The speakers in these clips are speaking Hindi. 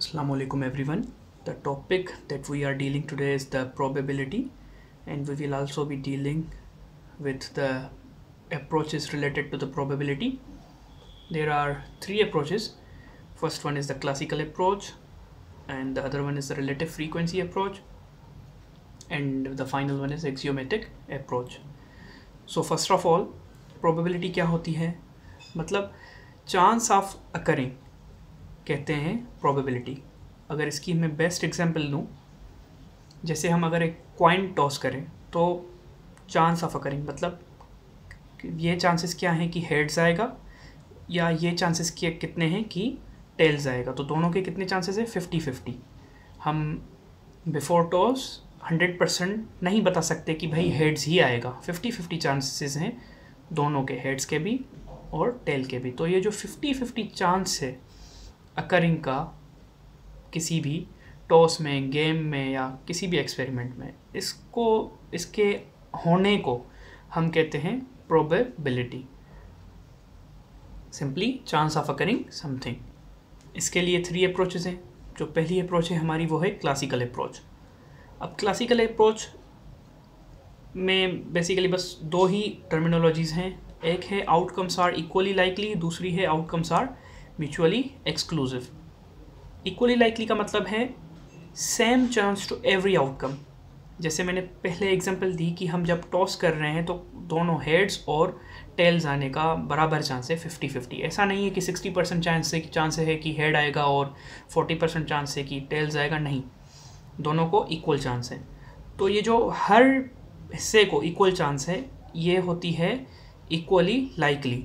Assalamu alaikum everyone. The topic that we are dealing today is the probability, and we will also be dealing with the approaches related to the probability. There are three approaches. First one is the classical approach, and the other one is the relative frequency approach, and the final one is axiomatic approach. So first of all, probability क्या होती है? मतलब chance of occurring कहते हैं probability. अगर इसकी मैं बेस्ट एग्जांपल लूँ, जैसे हम अगर एक कॉइन टॉस करें तो चांस ऑफ अकरिंग मतलब ये चांसेस क्या हैं कि हेड्स आएगा, या ये चांसेस कितने हैं कि टेल्स आएगा. तो दोनों के कितने चांसेस हैं? 50-50. हम बिफोर टॉस 100% नहीं बता सकते कि भाई हेड्स ही आएगा. 50-50 चांसेस हैं दोनों के, हेड्स के भी और टेल के भी. तो ये जो 50-50 चांस है अकरिंग का किसी भी टॉस में, गेम में या किसी भी एक्सपेरिमेंट में, इसके होने को हम कहते हैं probability. Simply chance of occurring something. इसके लिए 3 अप्रोचेस हैं. जो पहली अप्रोच है हमारी वो है क्लासिकल अप्रोच. अब क्लासिकल अप्रोच में बेसिकली बस 2 ही टर्मिनोलॉजीज़ हैं. एक है आउटकम्स आर इक्वली लाइकली, दूसरी है outcomes are mutually exclusive. Equally likely का मतलब है same chance to every outcome. जैसे मैंने पहले एग्जांपल दी कि हम जब टॉस कर रहे हैं तो दोनों हेड्स और टेल्स आने का बराबर चांस है 50-50. ऐसा नहीं है कि 60% चांस है कि हेड आएगा और 40% चांस है कि टेल्स आएगा. नहीं, दोनों को इक्वल चांस है. तो ये जो हर हिस्से को इक्वल चांस है ये होती है इक्वली लाइकली.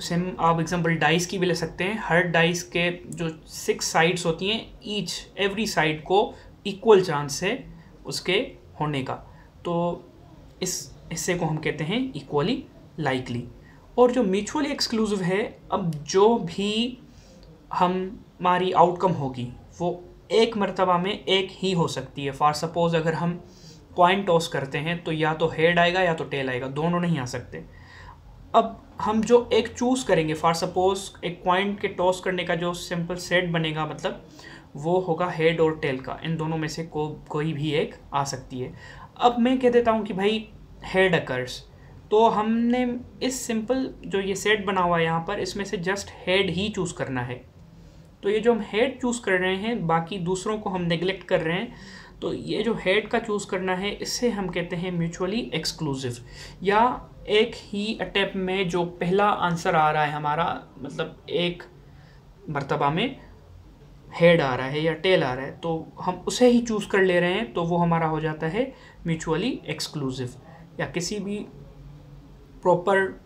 सेम आप एग्जांपल डाइस की भी ले सकते हैं. हर डाइस के जो 6 साइड्स होती हैं, ईच एवरी साइड को इक्वल चांस है उसके होने का. तो इस हिस्से को हम कहते हैं इक्वली लाइकली. और जो म्यूचुअली एक्सक्लूसिव है, अब जो भी हमारी आउटकम होगी वो एक मर्तबा में एक ही हो सकती है. फॉर सपोज अगर हम कॉइन टॉस करते हैं तो या तो हेड आएगा या तो टेल आएगा, दोनों नहीं आ सकते. अब हम जो एक चूज़ करेंगे, फॉर सपोज एक कॉइन के टॉस करने का जो सिंपल सेट बनेगा, मतलब वो होगा हेड और टेल का. इन दोनों में से कोई भी एक आ सकती है. अब मैं कह देता हूँ कि भाई हेड अकर्स, तो हमने इस सिंपल जो ये सेट बना हुआ है यहाँ पर, इसमें से जस्ट हेड ही चूज़ करना है. तो ये जो हम हेड चूज़ कर रहे हैं, बाकी दूसरों को हम नेगलेक्ट कर रहे हैं. तो ये जो हेड का चूज़ करना है, इससे हम कहते हैं म्यूचुअली एक्सक्लूसिव. या एक ही अटैम्प्ट में जो पहला आंसर आ रहा है हमारा, मतलब एक मर्तबा में हेड आ रहा है या टेल आ रहा है, तो हम उसे ही चूज़ कर ले रहे हैं, तो वो हमारा हो जाता है म्यूचुअली एक्सक्लूसिव. या किसी भी प्रॉपर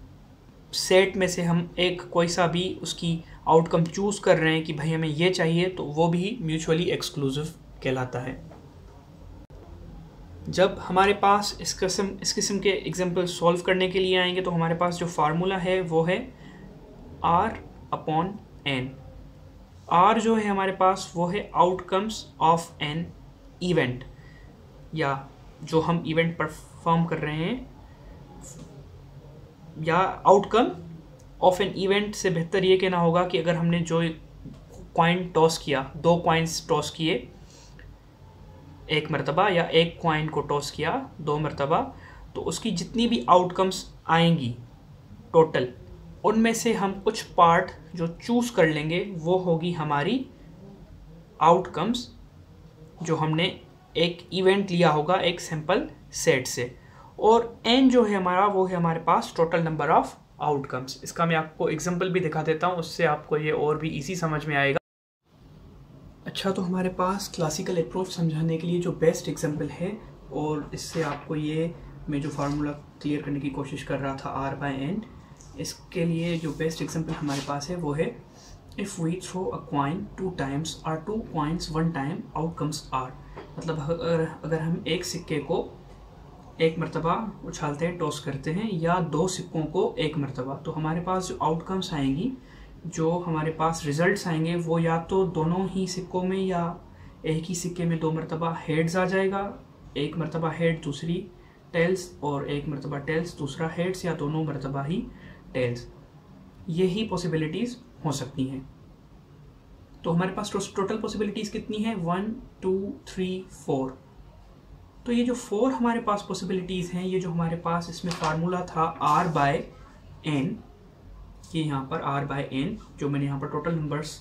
सेट में से हम एक कोई सा भी उसकी आउटकम चूज़ कर रहे हैं कि भाई हमें ये चाहिए, तो वो भी म्यूचुअली एक्सक्लूसिव कहलाता है. जब हमारे पास इस किस्म के एग्जांपल सॉल्व करने के लिए आएंगे तो हमारे पास जो फार्मूला है वो है R/N. R जो है हमारे पास वो है आउटकम्स ऑफ एन इवेंट, या जो हम इवेंट परफॉर्म कर रहे हैं, या आउटकम ऑफ एन इवेंट से बेहतर ये कहना होगा कि अगर हमने जो कॉइन टॉस किया, 2 कॉइन्स टॉस किए एक मर्तबा, या एक कॉइन को टॉस किया 2 मर्तबा, तो उसकी जितनी भी आउटकम्स आएंगी टोटल, उनमें से हम कुछ पार्ट जो चूज़ कर लेंगे वो होगी हमारी आउटकम्स, जो हमने एक इवेंट लिया होगा एक सिंपल सेट से. और n जो है हमारा, वो है हमारे पास टोटल नंबर ऑफ आउटकम्स. इसका मैं आपको एग्जांपल भी दिखा देता हूँ, उससे आपको ये और भी इजी समझ में आएगा. अच्छा, तो हमारे पास क्लासिकल अप्रोच समझाने के लिए जो बेस्ट एग्जांपल है, और इससे आपको ये मैं जो फार्मूला क्लियर करने की कोशिश कर रहा था R/N, इसके लिए जो बेस्ट एग्जांपल हमारे पास है वो है if we throw a coin 2 times और 2 coins 1 time आउटकम्स आर. मतलब अगर हम एक सिक्के को एक मरतबा उछालते हैं, टॉस करते हैं, या 2 सिक्कों को एक मरतबा, तो हमारे पास जो आउटकम्स आएंगी, जो हमारे पास रिजल्ट्स आएंगे, वो या तो दोनों ही सिक्कों में या एक ही सिक्के में 2 मरतबा हेड्स आ जाएगा, एक मरतबा हेड दूसरी टेल्स, और एक मरतबा टेल्स दूसरा हेड्स, या दोनों मरतबा ही टेल्स. यही पॉसिबिलिटीज़ हो सकती हैं. तो हमारे पास टोटल पॉसिबिलिटीज़ कितनी है, 1 2 3 4। तो ये जो 4 हमारे पास पॉसिबिलिटीज़ हैं, ये जो हमारे पास इसमें फार्मूला था R/N, ये यहाँ पर R/N जो मैंने यहाँ पर टोटल नंबर्स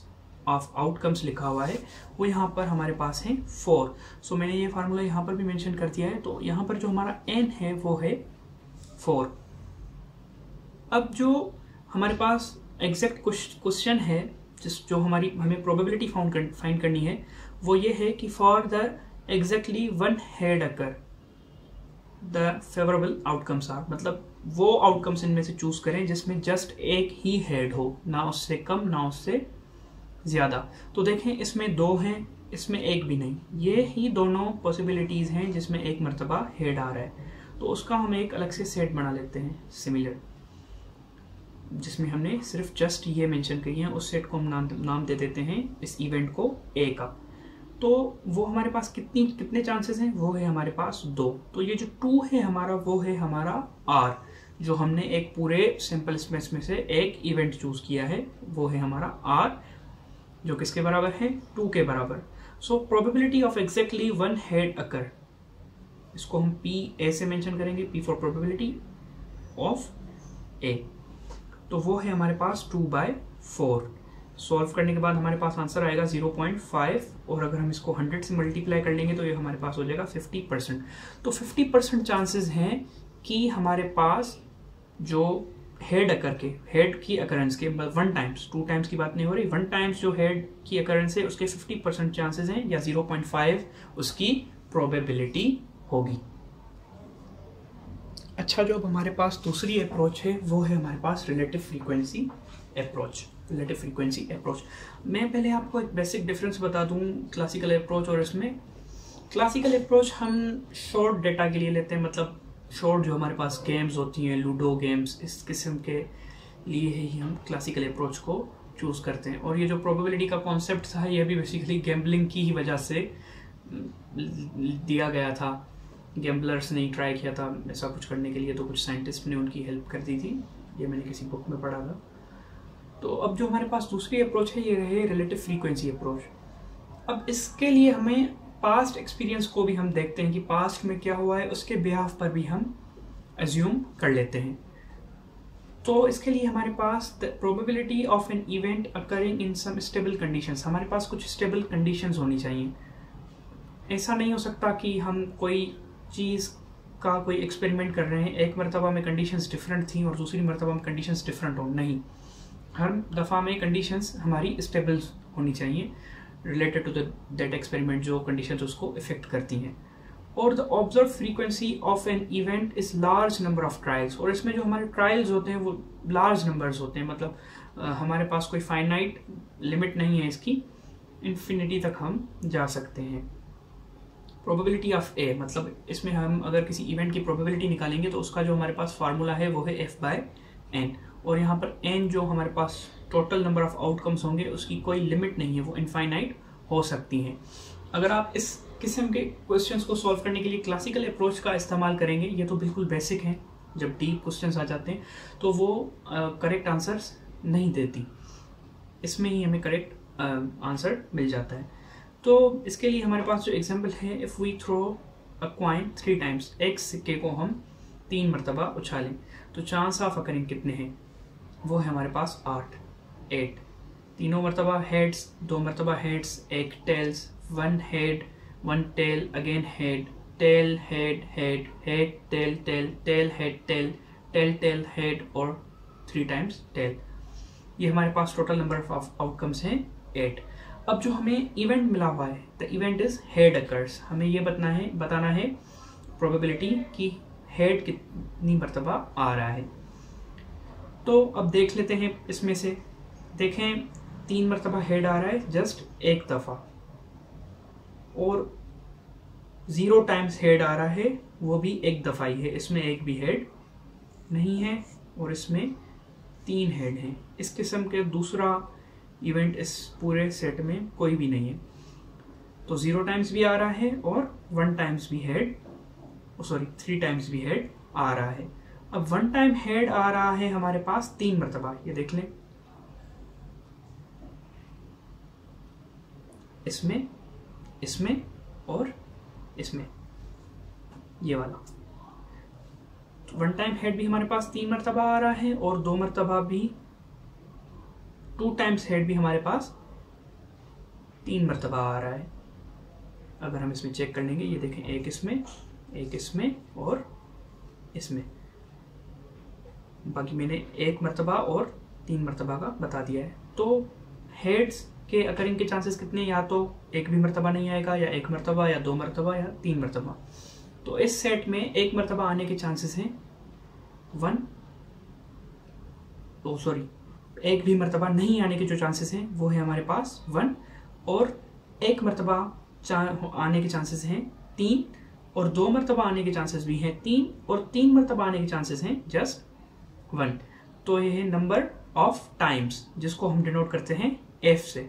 ऑफ आउटकम्स लिखा हुआ है वो यहाँ पर हमारे पास है 4। सो मैंने ये फार्मूला यहाँ पर भी मेंशन कर दिया है। तो यहाँ पर जो हमारा n है वो है 4। अब जो हमारे पास एग्जैक्ट क्वेश्चन है जो हमें प्रोबेबिलिटी फाइंड करनी है वो ये है कि for the exactly one head occur the favourable outcomes are, मतलब वो आउटकम्स इनमें से चूज करें जिसमें जस्ट एक ही हेड हो, ना उससे कम ना उससे ज़्यादा। तो देखें इसमें 2 हैं, इसमें एक भी नहीं, ये ही दोनों पॉसिबिलिटीज़ हैं जिसमें एक मरतबा हेड आ रहा है। तो उसका हम एक अलग से सेट बना लेते हैं सिमिलर, जिसमें हमने सिर्फ जस्ट ये मेंशन की है। उस सेट को हम नाम दे देते हैं इस इवेंट को ए का। तो वो हमारे पास कितने चांसेस हैं, वो है हमारे पास 2। तो ये जो 2 है हमारा वो है हमारा आर, जो हमने एक पूरे सैंपल स्पेस में से एक इवेंट चूज किया है वो है हमारा आर, जो किसके बराबर है, 2 के बराबर। So probability of exactly one head occur, इसको हम पी ए से मेंशन करेंगे, P for probability of A. तो वो है हमारे पास 2/4। सॉल्व करने के बाद हमारे पास आंसर आएगा 0.5, और अगर हम इसको 100 से मल्टीप्लाई कर लेंगे तो ये हमारे पास हो जाएगा 50%। तो 50% चांसेस हैं कि हमारे पास जो हेड अकर के, हेड की अकरेंस के 1 टाइम्स, 2 टाइम्स की बात नहीं हो रही, 1 टाइम्स जो हेड की अकरेंस है उसके 50% चांसेस हैं, या 0.5 उसकी प्रोबेबिलिटी होगी। अच्छा, जो अब हमारे पास दूसरी अप्रोच है वो है हमारे पास relative frequency approach. Relative frequency approach, मैं पहले आपको एक बेसिक डिफरेंस बता दूं क्लासिकल अप्रोच और इसमें। क्लासिकल अप्रोच हम शॉर्ट डेटा के लिए लेते हैं, मतलब शॉर्ट जो हमारे पास गेम्स होती हैं, लूडो गेम्स, इस किस्म के लिए ही हम क्लासिकल अप्रोच को चूज़ करते हैं। और ये जो प्रोबेबिलिटी का कॉन्सेप्ट था ये भी बेसिकली गैम्बलिंग की ही वजह से दिया गया था। गैम्बलर्स ने ट्राई किया था ऐसा कुछ करने के लिए, तो कुछ साइंटिस्ट ने उनकी हेल्प कर दी थी, ये मैंने किसी बुक में पढ़ा था। तो अब जो हमारे पास दूसरी अप्रोच है ये रहे रिलेटिव फ्रीक्वेंसी अप्रोच। अब इसके लिए हमें पास्ट एक्सपीरियंस को भी हम देखते हैं कि पास्ट में क्या हुआ है, उसके बिहाफ पर भी हम एज्यूम कर लेते हैं। तो इसके लिए हमारे पास the probability of an event occurring in some stable conditions, हमारे पास कुछ स्टेबल कंडीशंस होनी चाहिए। ऐसा नहीं हो सकता कि हम कोई चीज़ का कोई एक्सपेरिमेंट कर रहे हैं, एक मरतबा में कंडीशंस डिफरेंट थी और दूसरी मरतबा में कंडीशंस डिफरेंट हो, नहीं, हर दफ़ा में कंडीशंस हमारी स्टेबल होनी चाहिए रिलेटेड टू दैट एक्सपेरिमेंट, जो कंडीशंस उसको इफेक्ट करती हैं। और the observe frequency of an event is large number of trials, और इसमें जो हमारे ट्रायल्स होते हैं वो लार्ज नंबर्स होते हैं, मतलब हमारे पास कोई फाइनाइट लिमिट नहीं है इसकी, इन्फिनिटी तक हम जा सकते हैं। प्रोबेबिलिटी ऑफ ए, मतलब इसमें हम अगर किसी इवेंट की प्रोबेबिलिटी निकालेंगे तो उसका जो हमारे पास फार्मूला है वो है F/N, और यहाँ पर n जो हमारे पास टोटल नंबर ऑफ आउटकम्स होंगे उसकी कोई लिमिट नहीं है, वो इनफाइनाइट हो सकती हैं। अगर आप इस किस्म के क्वेश्चंस को सॉल्व करने के लिए क्लासिकल अप्रोच का इस्तेमाल करेंगे, ये तो बिल्कुल बेसिक हैं, जब डीप क्वेश्चंस आ जाते हैं तो वो करेक्ट आंसर्स नहीं देती, इसमें ही हमें करेक्ट आंसर मिल जाता है। तो इसके लिए हमारे पास जो एग्जाम्पल है, if we throw a coin 3 times, एक सिक्के को हम 3 मरतबा उछालें तो चांस ऑफ अकरिंग कितने हैं, वो है हमारे पास 8। तीनों मरतबा हेड्स, 2 मरतबा हेड्स, एक tails, 1 head 1 tail, again head, tail head head head tail tail tail head tail tail tail head, और 3 टाइम्स टेल। ये हमारे पास टोटल नंबर ऑफ आउटकम्स हैं 8। अब जो हमें इवेंट मिला हुआ है, the event is head occurs, हमें ये बताना है प्रोबेबिलिटी कि हेड कितनी मरतबा आ रहा है। तो अब देख लेते हैं इसमें से, देखें 3 मरतबा हेड आ रहा है जस्ट एक दफ़ा, और 0 टाइम्स हेड आ रहा है वो भी एक दफ़ा ही है, इसमें एक भी हेड नहीं है और इसमें 3 हेड हैं। इस किस्म के दूसरा इवेंट इस पूरे सेट में कोई भी नहीं है। तो 0 टाइम्स भी आ रहा है और 1 टाइम्स भी हेड, सॉरी 3 टाइम्स भी हेड आ रहा है। अब 1 टाइम हेड आ रहा है हमारे पास 3 मरतबा, ये देख लें, इसमें, इसमें और इसमें, ये वाला। तो वन टाइम हेड भी हमारे पास 3 मरतबा आ रहा है और 2 मरतबा भी, 2 टाइम्स हेड भी हमारे पास 3 मरतबा आ रहा है। अगर हम इसमें चेक कर लेंगे, ये देखें, एक इसमें और इसमें, बाकी मैंने 1 मरतबा और 3 मरतबा का बता दिया है। तो हेड्स के अकरिंग के चांसेस कितने, या तो 1 भी मरतबा नहीं आएगा, या 1 मरतबा, या 2 मरतबा, या 3 मरतबा। तो इस सेट में 1 मरतबा आने के चांसेस हैं 1, एक भी मरतबा नहीं आने के जो चांसेस हैं वो है हमारे पास 1, और 1 मरतबा आने के चांसेस हैं 3, और 2 मरतबा आने के चांसेस भी हैं 3, और 3 मरतबा आने के चांसेस हैं जस्ट 1। तो ये है नंबर ऑफ टाइम्स, जिसको हम डिनोट करते हैं f से।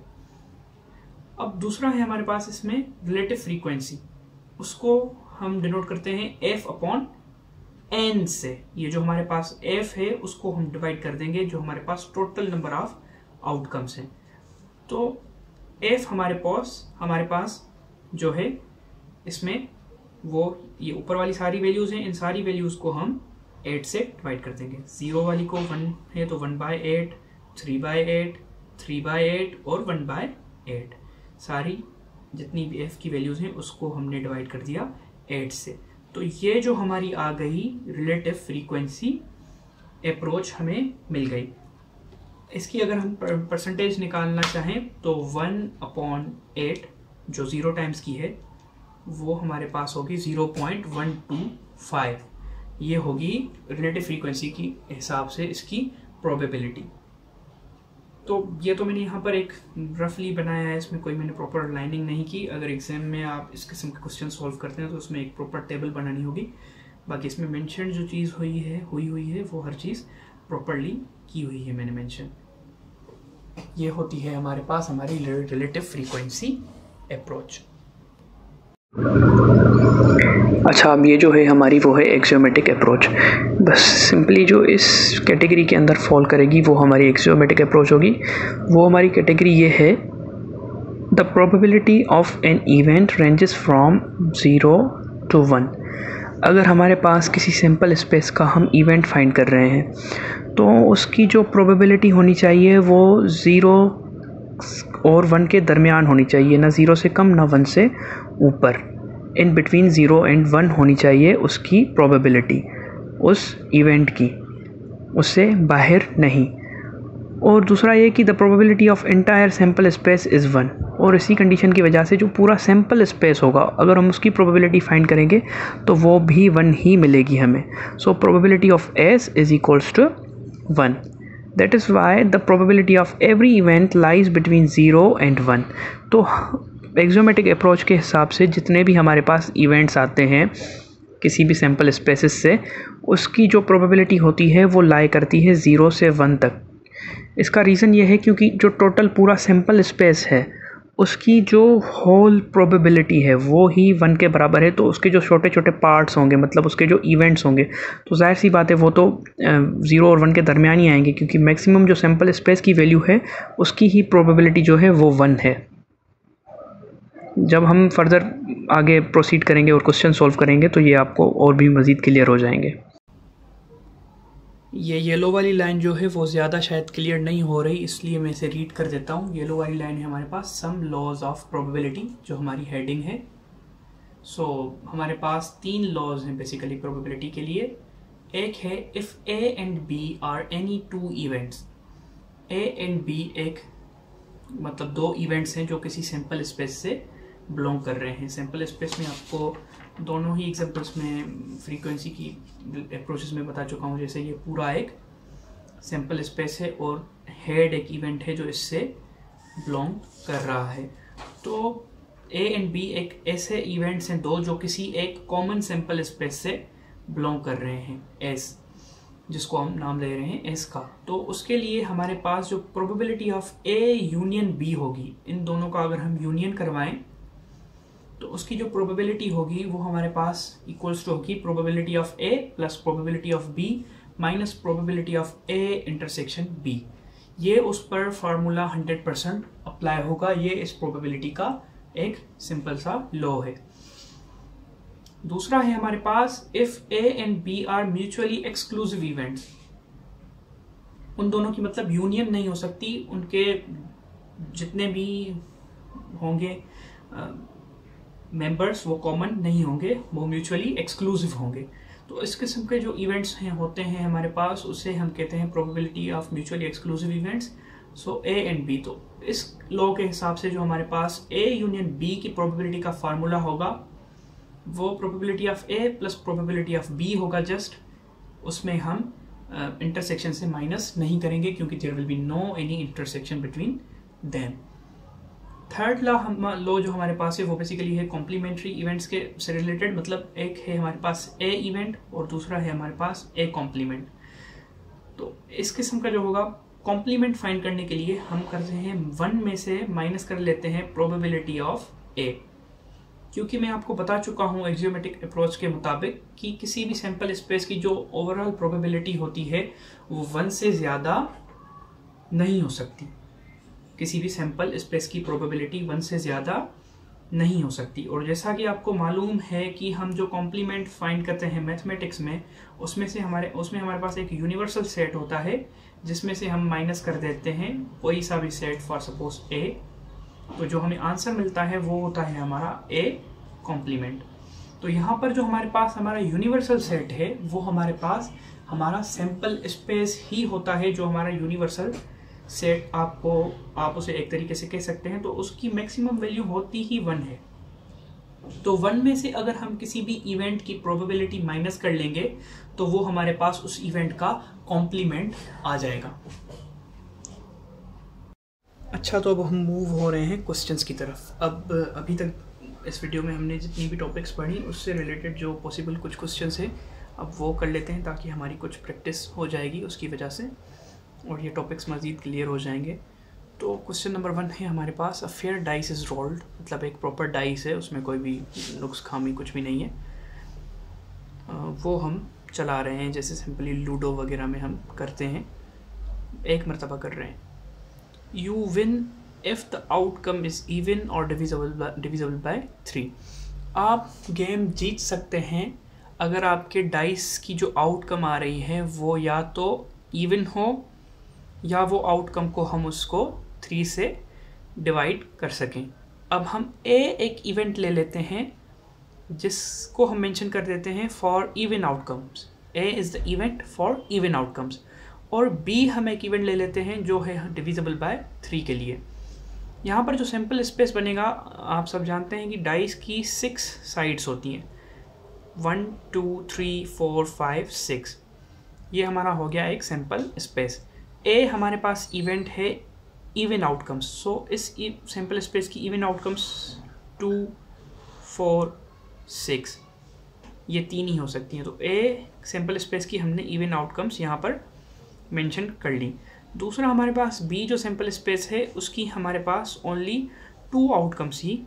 अब दूसरा है हमारे पास इसमें रिलेटिव फ्रीक्वेंसी, उसको हम डिनोट करते हैं f अपॉन n से। ये जो हमारे पास f है उसको हम डिवाइड कर देंगे जो हमारे पास टोटल नंबर ऑफ आउटकम्स हैं। तो f हमारे पास जो है इसमें वो ये ऊपर वाली सारी वैल्यूज हैं, इन सारी वैल्यूज को हम 8 से डिवाइड कर देंगे। 0 वाली को 1 है तो 1/8, 3/8, 3/8 और 1/8, सारी जितनी भी f की वैल्यूज हैं उसको हमने डिवाइड कर दिया 8 से। तो ये जो हमारी आ गई रिलेटिव फ्रीक्वेंसी अप्रोच हमें मिल गई। इसकी अगर हम परसेंटेज निकालना चाहें तो 1/8 जो 0 टाइम्स की है वो हमारे पास होगी 0.125। ये होगी रिलेटिव फ्रीक्वेंसी की हिसाब से इसकी प्रोबेबिलिटी। तो ये तो मैंने यहाँ पर एक रफली बनाया है, इसमें कोई मैंने प्रॉपर लाइनिंग नहीं की। अगर एग्जाम में आप इस किस्म के क्वेश्चन सॉल्व करते हैं तो उसमें एक प्रॉपर टेबल बनानी होगी। बाकी इसमें मेंशन जो चीज़ हुई है वो हर चीज़ प्रॉपरली की हुई है, मैंने मेंशन। ये होती है हमारे पास हमारी रिलेटिव फ्रीक्वेंसी अप्रोच। अच्छा, अब ये जो है हमारी वो है एक्सियोमेटिक अप्रोच। बस सिंपली जो इस कैटेगरी के अंदर फॉल करेगी वो हमारी एक्सियोमेटिक अप्रोच होगी। वो हमारी कैटेगरी ये है, the probability of an event ranges from 0 to 1। अगर हमारे पास किसी सिंपल स्पेस का हम इवेंट फाइंड कर रहे हैं तो उसकी जो प्रोबेबिलिटी होनी चाहिए वो 0 और 1 के दरमियान होनी चाहिए, ना 0 से कम ना 1 से ऊपर। इन बिटवीन 0 and 1 होनी चाहिए उसकी प्रोबेबिलिटी उस इवेंट की, उससे बाहर नहीं। और दूसरा ये कि the probability of entire sample space is 1। और इसी कंडीशन की वजह से जो पूरा सैम्पल स्पेस होगा अगर हम उसकी प्रोबेबिलिटी फाइंड करेंगे तो वो भी 1 ही मिलेगी हमें। So probability of S is equals to 1। That is why the probability of every event lies between 0 and 1। तो एक्सियोमेटिक अप्रोच के हिसाब से जितने भी हमारे पास इवेंट्स आते हैं किसी भी सैम्पल स्पेसेस से, उसकी जो प्रोबेबिलिटी होती है वो लाई करती है 0 से 1 तक। इसका रीज़न ये है क्योंकि जो टोटल पूरा सैम्पल स्पेस है उसकी जो होल प्रोबेबिलिटी है वो ही 1 के बराबर है। तो उसके जो छोटे छोटे पार्ट्स होंगे, मतलब उसके जो इवेंट्स होंगे, तो जाहिर सी बात है वो तो 0 और 1 के दरमियान ही आएंगे, क्योंकि मैक्सिमम जो सैम्पल स्पेस की वैल्यू है उसकी ही प्रोबेबिलिटी जो है वो 1 है। जब हम फर्दर आगे प्रोसीड करेंगे और क्वेश्चन सॉल्व करेंगे तो ये आपको और भी मज़ीद क्लियर हो जाएंगे। ये येलो वाली लाइन जो है वो ज़्यादा शायद क्लियर नहीं हो रही, इसलिए मैं इसे रीड कर देता हूँ। येलो वाली लाइन है हमारे पास सम लॉज ऑफ प्रोबेबिलिटी, जो हमारी हेडिंग है। सो हमारे पास 3 लॉज हैं बेसिकली प्रोबेबिलिटी के लिए। एक है if A and B are any 2 events. A and B एक मतलब 2 इवेंट्स हैं जो किसी सैम्पल स्पेस से बिलोंग कर रहे हैं। सैम्पल स्पेस में आपको दोनों ही एग्जांपल्स में फ्रीक्वेंसी की अप्रोचेस में बता चुका हूँ। जैसे ये पूरा एक सैम्पल स्पेस है और हेड एक इवेंट है जो इससे बिलोंग कर रहा है। तो A and B एक ऐसे इवेंट्स हैं 2 जो किसी एक कॉमन सैम्पल स्पेस से बिलोंग कर रहे हैं, S, जिसको हम नाम ले रहे हैं S का। तो उसके लिए हमारे पास जो probability of A union B होगी, इन दोनों का अगर हम यूनियन करवाएं तो उसकी जो प्रोबेबिलिटी होगी वो हमारे पास इक्वल्स टू होगी probability of A plus probability of B minus probability of A intersection B। ये उस पर फार्मूला 100% अप्लाई होगा। ये इस प्रोबेबिलिटी का एक सिंपल सा लॉ है। दूसरा है हमारे पास if A and B are mutually exclusive events. उन दोनों की मतलब यूनियन नहीं हो सकती, उनके जितने भी होंगे मेंबर्स वो कॉमन नहीं होंगे, वो म्यूचुअली एक्सक्लूसिव होंगे। तो इस किस्म के जो इवेंट्स हैं होते हैं हमारे पास, उसे हम कहते हैं probability of mutually exclusive events. So A and B, तो इस लॉ के हिसाब से जो हमारे पास ए यूनियन बी की प्रोबेबिलिटी का फार्मूला होगा वो probability of A plus probability of B होगा जस्ट। उसमें हम इंटरसेक्शन से माइनस नहीं करेंगे क्योंकि there will be no any intersection between them. Third law जो हमारे पास है वो बेसिकली है कॉम्प्लीमेंट्री इवेंट्स के से रिलेटेड। मतलब एक है हमारे पास ए इवेंट और दूसरा है हमारे पास ए कॉम्प्लीमेंट। तो इस किस्म का जो होगा कॉम्प्लीमेंट फाइंड करने के लिए हम करते हैं 1 में से माइनस कर लेते हैं प्रोबेबिलिटी ऑफ ए, क्योंकि मैं आपको बता चुका हूँ एक्सियोमेटिक अप्रोच के मुताबिक कि किसी भी सैंपल स्पेस की जो ओवरऑल प्रोबेबिलिटी होती है वो 1 से ज़्यादा नहीं हो सकती। किसी भी सैंपल स्पेस की प्रोबेबिलिटी 1 से ज़्यादा नहीं हो सकती। और जैसा कि आपको मालूम है कि हम जो कॉम्प्लीमेंट फाइंड करते हैं मैथमेटिक्स में, उसमें हमारे पास एक यूनिवर्सल सेट होता है जिसमें से हम माइनस कर देते हैं कोई सा भी सेट, फॉर सपोज ए, तो जो हमें आंसर मिलता है वो होता है हमारा ए कॉम्प्लीमेंट। तो यहाँ पर जो हमारे पास हमारा यूनिवर्सल सेट है वो हमारे पास हमारा सैंपल स्पेस ही होता है। जो हमारा यूनिवर्सल सेट आप उसे एक तरीके से कह सकते हैं, तो उसकी मैक्सिमम वैल्यू होती ही 1 है। तो 1 में से अगर हम किसी भी इवेंट की प्रोबेबिलिटी माइनस कर लेंगे तो वो हमारे पास उस इवेंट का कॉम्प्लीमेंट आ जाएगा। अच्छा, तो अब हम मूव हो रहे हैं क्वेश्चंस की तरफ। अब अभी तक इस वीडियो में हमने जितनी भी टॉपिक्स पढ़ी उससे रिलेटेड जो पॉसिबल कुछ क्वेश्चंस हैं अब वो कर लेते हैं ताकि हमारी कुछ प्रैक्टिस हो जाएगी उसकी वजह से, और ये टॉपिक्स मज़ीद क्लियर हो जाएंगे। तो क्वेश्चन नंबर 1 है हमारे पास, a fair dice is rolled, मतलब एक प्रॉपर डाइस है, उसमें कोई भी नुक्स खामी कुछ भी नहीं है। वो हम चला रहे हैं जैसे सिंपली लूडो वगैरह में हम करते हैं, एक मरतबा कर रहे हैं। You win if the outcome is even और डिविजिबल बाय 3। आप गेम जीत सकते हैं अगर आपके डाइस की जो आउटकम आ रही है वो या तो इवन हो या वो आउटकम को हम उसको 3 से डिवाइड कर सकें। अब हम एक इवेंट ले लेते हैं जिसको हम मेंशन कर देते हैं for even outcomes. A is the event for even outcomes, और बी हम एक इवेंट ले लेते हैं जो है डिविजिबल बाय 3 के लिए। यहाँ पर जो सैंपल स्पेस बनेगा, आप सब जानते हैं कि डाइस की 6 साइड्स होती हैं, 1 2 3 4 5 6। ये हमारा हो गया एक सैंपल स्पेस। ए हमारे पास इवेंट है इवन आउटकम्स, सो इस सैंपल स्पेस की इवन आउटकम्स 2 4 6 ये 3 ही हो सकती हैं। तो ए सैंपल स्पेस की हमने इवन आउटकम्स यहाँ पर मेंशन कर ली। दूसरा हमारे पास बी जो सैंपल स्पेस है उसकी हमारे पास ओनली 2 आउटकम्स ही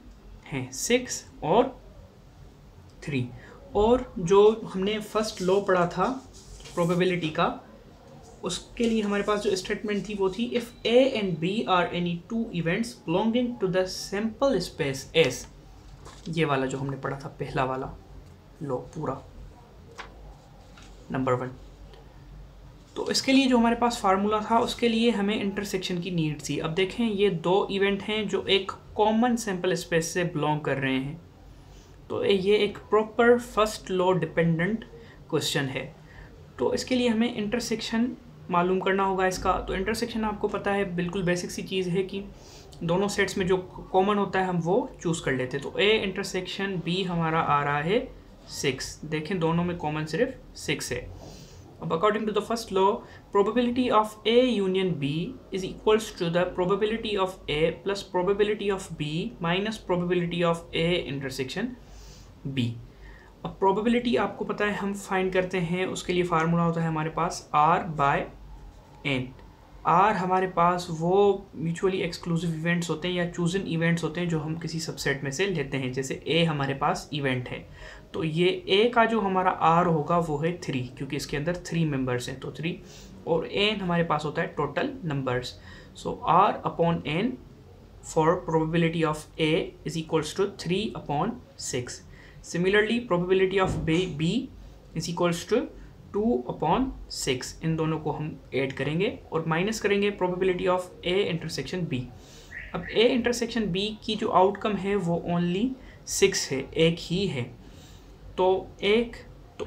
हैं, 6 और 3। और जो हमने फर्स्ट लॉ पढ़ा था प्रोबेबिलिटी का, उसके लिए हमारे पास जो स्टेटमेंट थी वो थी if A and B are any 2 events belonging to the sample space S. ये वाला जो हमने पढ़ा था पहला वाला लॉ पूरा नंबर 1। तो इसके लिए जो हमारे पास फार्मूला था उसके लिए हमें इंटरसेक्शन की नीड थी। अब देखें ये 2 इवेंट हैं जो एक कॉमन सैंपल स्पेस से बिलोंग कर रहे हैं, तो ये एक proper first law dependent question है। तो इसके लिए हमें इंटरसेक्शन मालूम करना होगा इसका। तो इंटरसेक्शन आपको पता है बिल्कुल बेसिक सी चीज़ है कि दोनों सेट्स में जो कॉमन होता है हम वो चूज़ कर लेते हैं। तो ए इंटरसेक्शन बी हमारा आ रहा है 6। देखें दोनों में कॉमन सिर्फ 6 है। अब according to the first law, probability of A union B is equals to the probability of A plus probability of B minus probability of A intersection B. अब प्रोबेबिलिटी आपको पता है हम फाइंड करते हैं, उसके लिए फार्मूला होता है हमारे पास आर बाय एन। आर हमारे पास वो म्यूचुअली एक्सक्लूसिव इवेंट्स होते हैं या चूजन इवेंट्स होते हैं जो हम किसी सबसेट में से लेते हैं। जैसे ए हमारे पास इवेंट है, तो ये ए का जो हमारा आर होगा वो है 3, क्योंकि इसके अंदर 3 मेंबर्स हैं, तो 3। और n हमारे पास होता है total numbers. So r upon n for probability of a is equals to 3/6। Similarly probability of b is equals to 2/6। इन दोनों को हम ऐड करेंगे और माइनस करेंगे probability of a intersection b। अब a इंटरसेक्शन b की जो आउटकम है वो ओनली 6 है, एक ही है, तो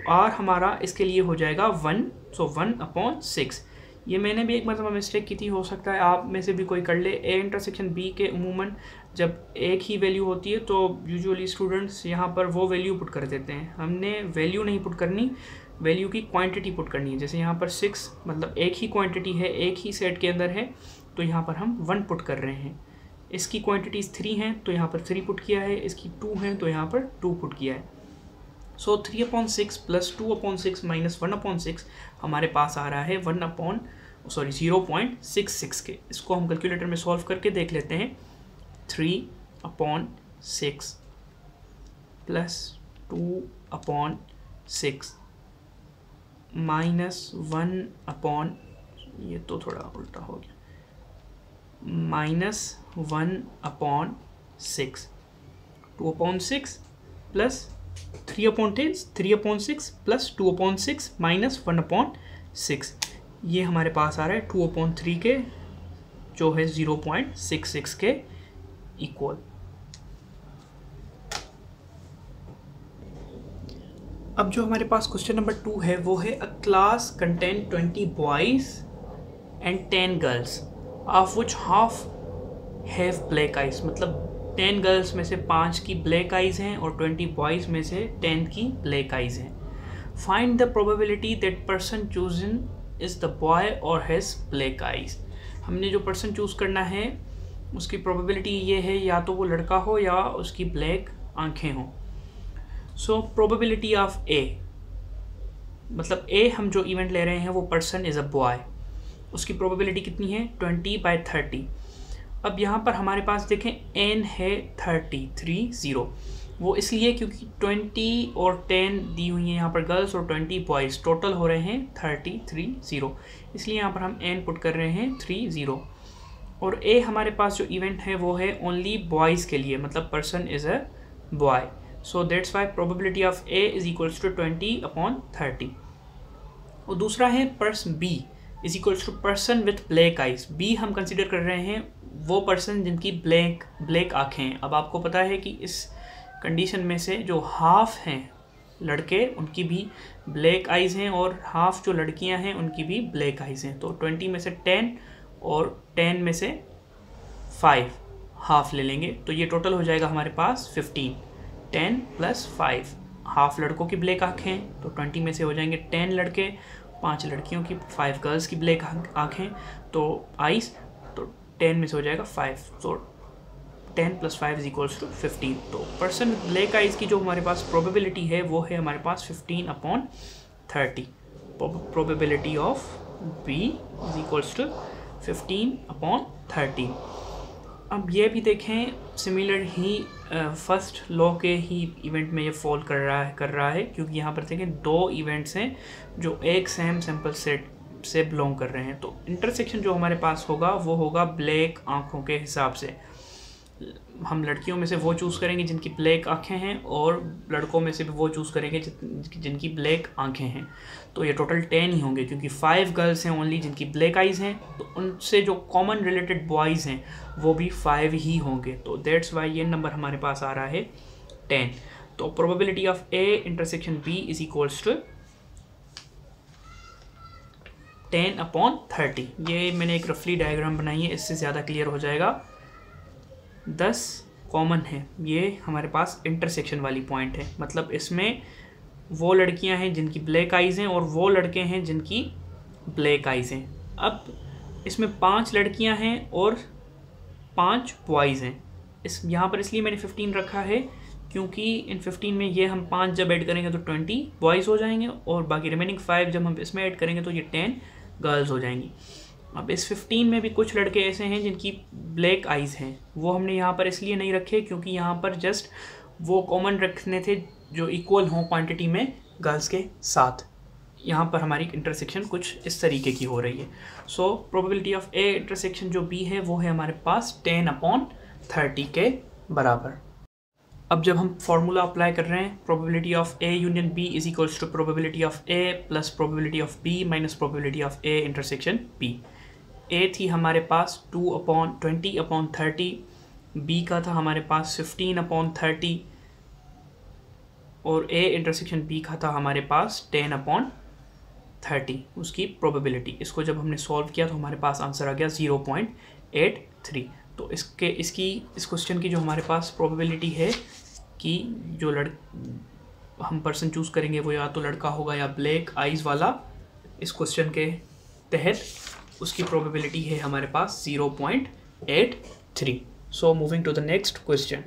r हमारा इसके लिए हो जाएगा 1। सो 1/6। ये मैंने भी एक मतलब मिस्टेक की थी, हो सकता है आप में से भी कोई कर ले। a इंटरसेक्शन b के उमूमन जब एक ही वैल्यू होती है तो यूजुअली स्टूडेंट्स यहाँ पर वो वैल्यू पुट कर देते हैं। हमने वैल्यू नहीं पुट करनी, वैल्यू की क्वांटिटी पुट करनी है। जैसे यहाँ पर 6 मतलब एक ही क्वांटिटी है, एक ही सेट के अंदर है, तो यहाँ पर हम 1 पुट कर रहे हैं। इसकी क्वांटिटीज़ 3 हैं तो यहाँ पर 3 पुट किया है, इसकी 2 हैं तो यहाँ पर 2 पुट किया है। सो 3/6 प्लस 2/6 माइनस 1/6 हमारे पास आ रहा है 0.66 के। इसको हम कैलकुलेटर में सॉल्व करके देख लेते हैं। 3/6 प्लस 2/6 माइनस 1 ये तो थोड़ा उल्टा हो गया, माइनस 1/6 2/6 प्लस 3/6 प्लस 2/6 माइनस 1/6। ये हमारे पास आ रहा है 2/3 के, जो है 0.66 के इक्वल। अब जो हमारे पास क्वेश्चन नंबर 2 है वो है अ class contain 20 boys and 10 girls of which half have black eyes. मतलब 10 गर्ल्स में से 5 की ब्लैक आइज़ हैं और 20 बॉयज़ में से 10 की ब्लैक आइज़ हैं। Find the probability that person chosen is the boy और हैज़ ब्लैक आइज़। हमने जो पर्सन चूज़ करना है उसकी प्रोबेबिलिटी ये है या तो वो लड़का हो या उसकी ब्लैक आंखें हों। सो प्रोबेबिलिटी ऑफ ए, मतलब ए हम जो इवेंट ले रहे हैं वो पर्सन इज़ अ बॉय, उसकी प्रोबेबिलिटी कितनी है 20/30। अब यहाँ पर हमारे पास देखें n है 30। वो इसलिए क्योंकि 20 और 10 दी हुई हैं यहाँ पर गर्ल्स और 20 बॉयज़, टोटल हो रहे हैं 30, इसलिए यहाँ पर हम n पुट कर रहे हैं 30। और a हमारे पास जो इवेंट है वो है ओनली बॉयज़ के लिए, मतलब person is a boy. So that's why probability of a is equals to 20/30। और दूसरा है person b is equals to person with black eyes. b हम कंसिडर कर रहे हैं वो पर्सन जिनकी ब्लैक आँखें हैं। अब आपको पता है कि इस कंडीशन में से जो हाफ हैं लड़के उनकी भी ब्लैक आइज़ हैं और हाफ जो लड़कियां हैं उनकी भी ब्लैक आइज़ हैं। तो 20 में से 10 और 10 में से 5 हाफ ले लेंगे तो ये टोटल हो जाएगा हमारे पास 15। 10 प्लस 5, हाफ लड़कों की ब्लैक आँखें तो 20 में से हो जाएंगे 10 लड़के, 5 लड़कियों की, 5 गर्ल्स की ब्लैक आँखें तो आइज़, तो 10 में से हो जाएगा 5। तो 10 प्लस 5 इज इक्वल्स टू 15। तो पर्सन ब्लैक आइज़ की जो हमारे पास प्रोबेबिलिटी है वो है हमारे पास 15/30। Probability of B is equals to 15/30। अब ये भी देखें सिमिलर ही फर्स्ट लॉ के ही इवेंट में ये फॉल कर रहा है क्योंकि यहाँ पर देखें 2 इवेंट्स हैं जो एक सेम सैम्पल सेट से बिलोंग कर रहे हैं। तो इंटरसेक्शन जो हमारे पास होगा वो होगा ब्लैक आँखों के हिसाब से। हम लड़कियों में से वो चूज़ करेंगे जिनकी ब्लैक आँखें हैं और लड़कों में से भी वो चूज़ करेंगे जिनकी ब्लैक आँखें हैं। तो ये टोटल 10 ही होंगे क्योंकि 5 गर्ल्स हैं ओनली जिनकी ब्लैक आइज़ हैं, तो उनसे जो कॉमन रिलेटेड बॉयज़ हैं वो भी 5 ही होंगे। तो दैट्स वाई ये नंबर हमारे पास आ रहा है 10। तो probability of A intersection B is equals to 10/30। ये मैंने एक रफली डायग्राम बनाई है, इससे ज़्यादा क्लियर हो जाएगा। 10 कॉमन है, ये हमारे पास इंटरसेक्शन वाली पॉइंट है, मतलब इसमें वो लड़कियां हैं जिनकी ब्लैक आइज़ हैं और वो लड़के हैं जिनकी ब्लैक आइज़ हैं। अब इसमें 5 लड़कियां हैं और 5 बॉयज़ हैं। इस यहाँ पर इसलिए मैंने 15 रखा है क्योंकि इन 15 में ये हम 5 जब ऐड करेंगे तो 20 बॉयज़ हो जाएंगे और बाकी रिमेनिंग 5 जब हम इसमें ऐड करेंगे तो ये 10 गर्ल्स हो जाएंगी। अब इस 15 में भी कुछ लड़के ऐसे हैं जिनकी ब्लैक आइज़ हैं, वो हमने यहाँ पर इसलिए नहीं रखे क्योंकि यहाँ पर जस्ट वो कॉमन रखने थे जो इक्वल हों क्वांटिटी में गर्ल्स के साथ। यहाँ पर हमारी इंटरसेक्शन कुछ इस तरीके की हो रही है। सो प्रोबेबिलिटी ऑफ ए इंटरसेक्शन जो बी है वो है हमारे पास 10/30 के बराबर। अब जब हम फॉर्मूला अप्लाई कर रहे हैं, probability of A union B is equals to probability of A plus probability of B minus probability of A intersection B. A थी हमारे पास 2/20/30, बी का था हमारे पास 15/30 और ए इंटरसेक्शन बी का था हमारे पास 10/30 उसकी प्रोबेबिलिटी। इसको जब हमने सॉल्व किया तो हमारे पास आंसर आ गया 0.83। तो इस क्वेश्चन की जो हमारे पास प्रोबेबिलिटी है कि जो हम पर्सन चूज़ करेंगे वो या तो लड़का होगा या ब्लैक आइज़ वाला, इस क्वेश्चन के तहत उसकी प्रोबेबिलिटी है हमारे पास 0.83। So moving to the next question.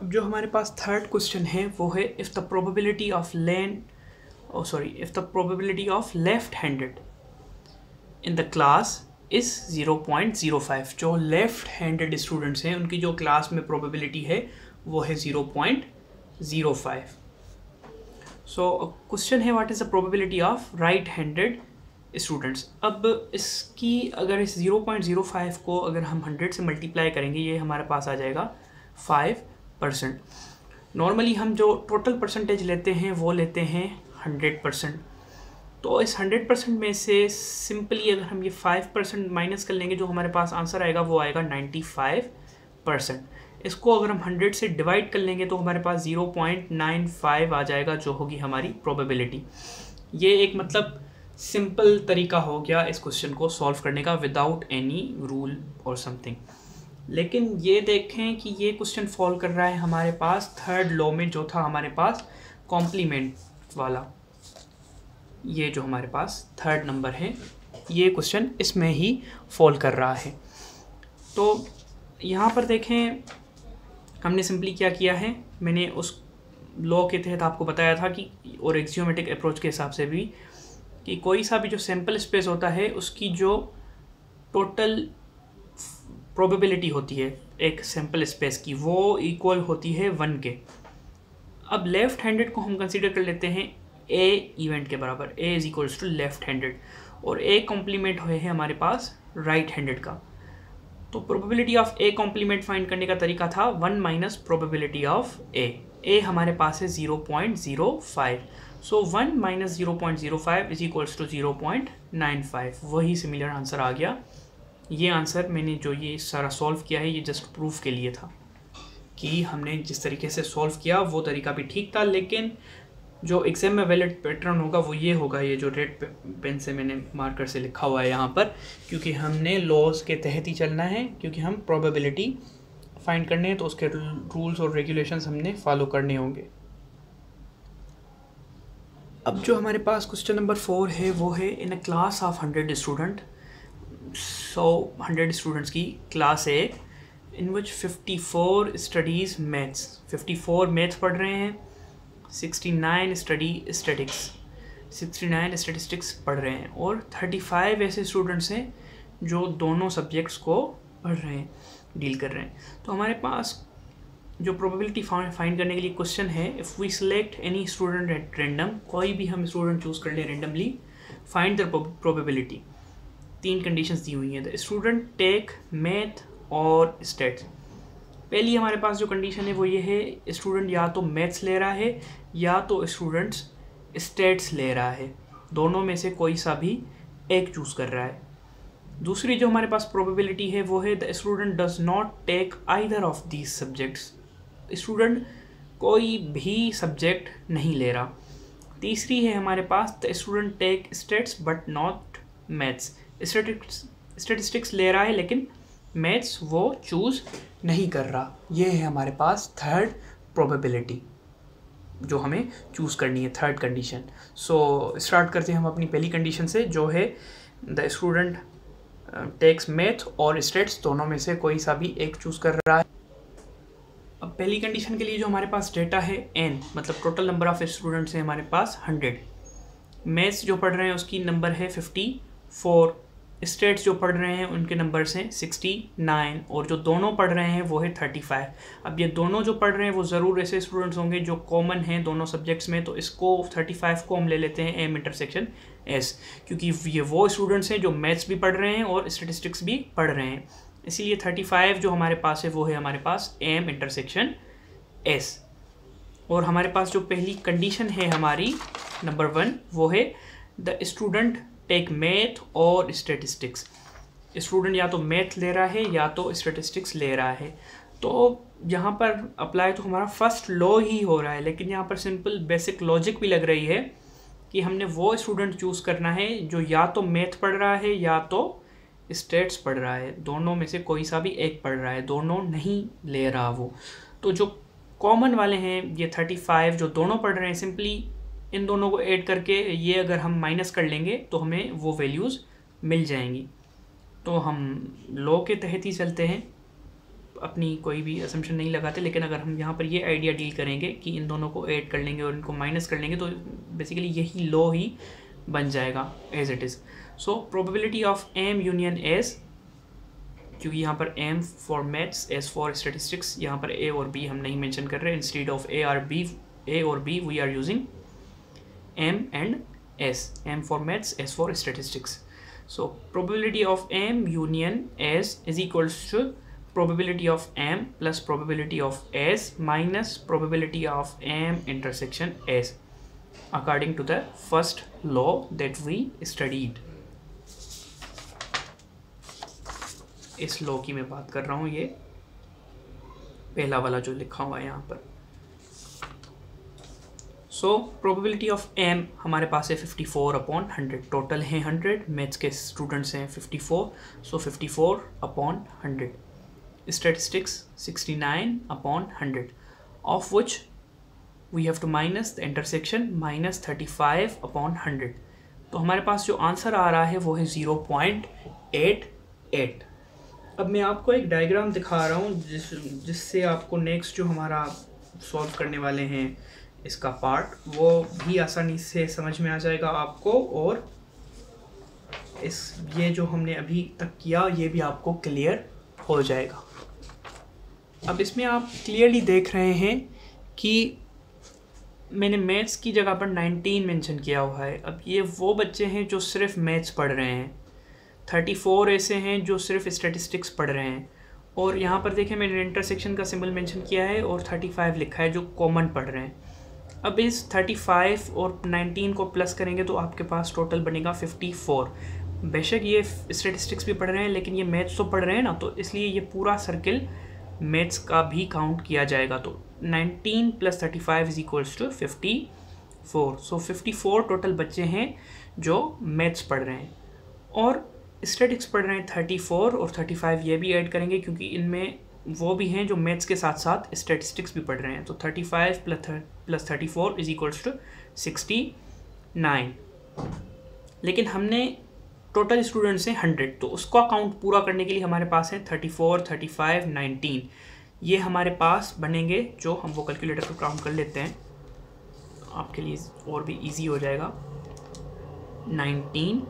अब जो हमारे पास थर्ड क्वेश्चन है वो है if the probability of left handed in the class is 0.05। जो लेफ्ट हैंडेड स्टूडेंट्स हैं उनकी जो क्लास में प्रोबेबिलिटी है वो है 0.05। सो क्वेश्चन है what is the probability of right handed students. अब इसकी अगर इस 0.05 को अगर हम 100 से मल्टीप्लाई करेंगे ये हमारे पास आ जाएगा 5%। नॉर्मली हम जो टोटल परसेंटेज लेते हैं वो लेते हैं 100%। तो इस 100% में से सिंपली अगर हम ये 5% माइनस कर लेंगे जो हमारे पास आंसर आएगा वो आएगा 95%। इसको अगर हम 100 से डिवाइड कर लेंगे तो हमारे पास 0.95 आ जाएगा जो होगी हमारी प्रोबेबिलिटी। ये एक मतलब सिंपल तरीका हो गया इस क्वेश्चन को सॉल्व करने का विदाउट एनी रूल और समथिंग। लेकिन ये देखें कि ये क्वेश्चन फॉलो कर रहा है हमारे पास थर्ड लॉ में जो था हमारे पास कॉम्प्लीमेंट वाला। ये जो हमारे पास थर्ड नंबर है ये क्वेश्चन इसमें ही फॉल कर रहा है। तो यहाँ पर देखें हमने सिंपली क्या किया है, मैंने उस लॉ के तहत आपको बताया था कि और एक्सियोमेटिक अप्रोच के हिसाब से भी कि कोई सा भी जो सैम्पल स्पेस होता है उसकी जो टोटल प्रोबेबिलिटी होती है एक सैम्पल स्पेस की वो इक्वल होती है 1 के। अब लेफ़्ट हैंडेड को हम कंसीडर कर लेते हैं ए इवेंट के बराबर, A is equals to left handed और ए कॉम्प्लीमेंट हुए हैं हमारे पास राइट हैंडेड का। तो probability of A complement find करने का तरीका था 1 माइनस प्रोबेबिलिटी ऑफ ए हमारे पास है 0.05। सो 1 माइनस 0.05 इज इक्वल्स टू 0.95। वही सिमिलर आंसर आ गया। ये आंसर मैंने जो ये सारा सॉल्व किया है ये जस्ट प्रूफ के लिए था कि हमने जिस तरीके से सॉल्व किया वो तरीका भी ठीक था, लेकिन जो एग्जाम में वैलिड पैटर्न होगा वो ये होगा, ये जो रेड पेन से मैंने मार्कर से लिखा हुआ है यहाँ पर, क्योंकि हमने लॉज के तहत ही चलना है, क्योंकि हम प्रोबेबिलिटी फाइंड करने हैं तो उसके रूल्स और रेगुलेशंस हमने फॉलो करने होंगे। अब जो हमारे पास क्वेश्चन नंबर 4 है वो है in a class of 100 student, 100 students की क्लास है in which 54 studies maths, 54 maths पढ़ रहे हैं, 69 स्टैटिस्टिक्स पढ़ रहे हैं और 35 ऐसे स्टूडेंट्स हैं जो दोनों सब्जेक्ट्स को पढ़ रहे हैं, डील कर रहे हैं। तो हमारे पास जो प्रोबेबिलिटी फाइंड करने के लिए क्वेश्चन है, if we select any student at random, कोई भी हम स्टूडेंट चूज़ कर लें randomly, find the probability. 3 conditions दी हुई हैं, द स्टूडेंट टेक मैथ और स्टैट्स। पहली हमारे पास जो कंडीशन है वो ये है स्टूडेंट या तो मैथ्स ले रहा है या तो स्टूडेंट्स स्टैट्स ले रहा है, दोनों में से कोई सा भी एक चूज़ कर रहा है। दूसरी जो हमारे पास प्रोबेबिलिटी है वो है the student does not take either of these subjects, student कोई भी सब्जेक्ट नहीं ले रहा। तीसरी है हमारे पास the student take stats but not maths, statistics ले रहा है लेकिन मैथ्स वो चूज़ नहीं कर रहा। ये है हमारे पास थर्ड प्रोबेबिलिटी जो हमें चूज़ करनी है, थर्ड कंडीशन। सो स्टार्ट करते हैं हम अपनी पहली कंडीशन से जो है द स्टूडेंट टेक्स मैथ और स्टैट्स, दोनों में से कोई सा भी एक चूज़ कर रहा है। अब पहली कंडीशन के लिए जो हमारे पास डेटा है n, मतलब टोटल नंबर ऑफ स्टूडेंट्स हैं हमारे पास 100, मैथ्स जो पढ़ रहे हैं उसकी नंबर है 54, स्टेट्स जो पढ़ रहे हैं उनके नंबर्स हैं 69 और जो दोनों पढ़ रहे हैं वो है 35। अब ये दोनों जो पढ़ रहे हैं वो ज़रूर ऐसे स्टूडेंट्स होंगे जो कॉमन हैं दोनों सब्जेक्ट्स में, तो इसको 35 को हम ले लेते हैं एम इंटरसेक्शन एस, क्योंकि ये वो स्टूडेंट्स हैं जो मैथ्स भी पढ़ रहे हैं और स्टेटिस्टिक्स भी पढ़ रहे हैं। इसीलिए 35 जो हमारे पास है वो है हमारे पास एम इंटरसेक्शन एस। और हमारे पास जो पहली कंडीशन है हमारी नंबर 1 वो है द स्टूडेंट टेक मैथ और स्टेटिस्टिक्स। स्टूडेंट या तो मैथ ले रहा है या तो स्टेटिस्टिक्स ले रहा है। तो यहाँ पर अप्लाई तो हमारा फर्स्ट लॉ ही हो रहा है, लेकिन यहाँ पर सिंपल बेसिक लॉजिक भी लग रही है कि हमने वो स्टूडेंट चूज़ करना है जो या तो मैथ पढ़ रहा है या तो स्टेट्स पढ़ रहा है, दोनों में से कोई सा भी एक पढ़ रहा है, दोनों नहीं ले रहा वो। तो जो कॉमन वाले हैं ये 35 जो दोनों पढ़ रहे हैं, सिंपली इन दोनों को ऐड करके ये अगर हम माइनस कर लेंगे तो हमें वो वैल्यूज़ मिल जाएंगी। तो हम लॉ के तहत ही चलते हैं, अपनी कोई भी असम्पशन नहीं लगाते, लेकिन अगर हम यहाँ पर ये आइडिया डील करेंगे कि इन दोनों को ऐड कर लेंगे और इनको माइनस कर लेंगे तो बेसिकली यही लॉ ही बन जाएगा as it is. So probability of M union S, क्योंकि यहाँ पर M for maths S for statistics, यहाँ पर ए और बी हम नहीं मेंशन कर रहे, इंस्टेड ऑफ ए और B we are using M and S, M for maths, S for statistics. So probability of M union S is equals to probability of M plus probability of S minus probability of M intersection S, according to the first law that we studied. इस लॉ की मैं बात कर रहा हूँ, ये पहला वाला जो लिखा हुआ है यहाँ पर। सो प्रोबेबिलिटी ऑफ एम हमारे पास है 54/100, टोटल हैं 100, मैथ्स के स्टूडेंट्स हैं 54, so 54/100। Statistics 69/100, of which we have to minus the intersection -35/100। तो हमारे पास जो आंसर आ रहा है वो है 0.88। अब मैं आपको एक डायग्राम दिखा रहा हूँ जिससे आपको नेक्स्ट जो हमारा सॉल्व करने वाले हैं इसका पार्ट वो भी आसानी से समझ में आ जाएगा आपको, और ये जो हमने अभी तक किया ये भी आपको क्लियर हो जाएगा। अब इसमें आप क्लियरली देख रहे हैं कि मैंने मैथ्स की जगह पर 19 मेंशन किया हुआ है। अब ये वो बच्चे हैं जो सिर्फ मैथ्स पढ़ रहे हैं, 34 ऐसे हैं जो सिर्फ स्टैटिस्टिक्स पढ़ रहे हैं, और यहाँ पर देखें मैंने इंटरसेक्शन का सिंबल मेंशन किया है और 35 लिखा है जो कॉमन पढ़ रहे हैं। अब इस 35 और 19 को प्लस करेंगे तो आपके पास टोटल बनेगा 54। बेशक ये स्टैटिस्टिक्स भी पढ़ रहे हैं लेकिन ये मैथ्स तो पढ़ रहे हैं ना, तो इसलिए ये पूरा सर्किल मैथ्स का भी काउंट किया जाएगा। तो 19 + 35 is equals to 54। So 54 total बच्चे हैं जो मैथ्स पढ़ रहे हैं, और स्टैटिक्स पढ़ रहे हैं 34 और 35 ये भी ऐड करेंगे क्योंकि इनमें वो भी हैं जो मैथ्स के साथ साथ स्टैटिस्टिक्स भी पढ़ रहे हैं। तो 35 + 34 इज इक्वल्स टू 69। लेकिन हमने टोटल स्टूडेंट्स हैं 100, तो उसका काउंट पूरा करने के लिए हमारे पास है 34, 35, 19 ये हमारे पास बनेंगे, जो हम वो कैलकुलेटर को काउंट कर लेते हैं आपके लिए और भी इजी हो जाएगा। 19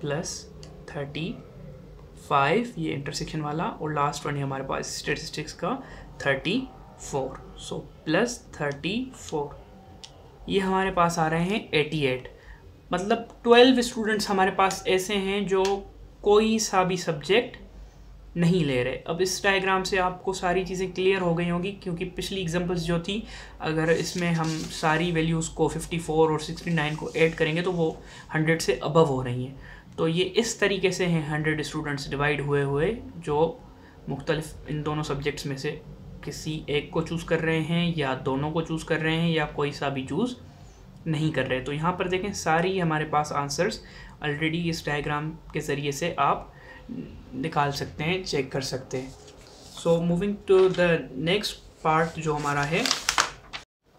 + 35 ये इंटरसेक्शन वाला, और लास्ट वन है हमारे पास स्टैटिस्टिक्स का 34। सो प्लस 34 ये हमारे पास आ रहे हैं 88। मतलब 12 स्टूडेंट्स हमारे पास ऐसे हैं जो कोई सा भी सब्जेक्ट नहीं ले रहे। अब इस डायग्राम से आपको सारी चीज़ें क्लियर हो गई होंगी, क्योंकि पिछली एग्जांपल्स जो थी अगर इसमें हम सारी वैल्यूज़ को 54 और 69 को ऐड करेंगे तो वो 100 से अबव हो रही हैं। तो ये इस तरीके से हैं 100 स्टूडेंट्स डिवाइड हुए जो मुख्तलिफ इन दोनों सब्जेक्ट्स में से किसी एक को चूज़ कर रहे हैं या दोनों को चूज़ कर रहे हैं या कोई सा भी चूज़ नहीं कर रहे। तो यहाँ पर देखें सारी हमारे पास आंसर्स ऑलरेडी इस डायग्राम के ज़रिए से आप निकाल सकते हैं, चेक कर सकते हैं। So moving to the next part जो हमारा है,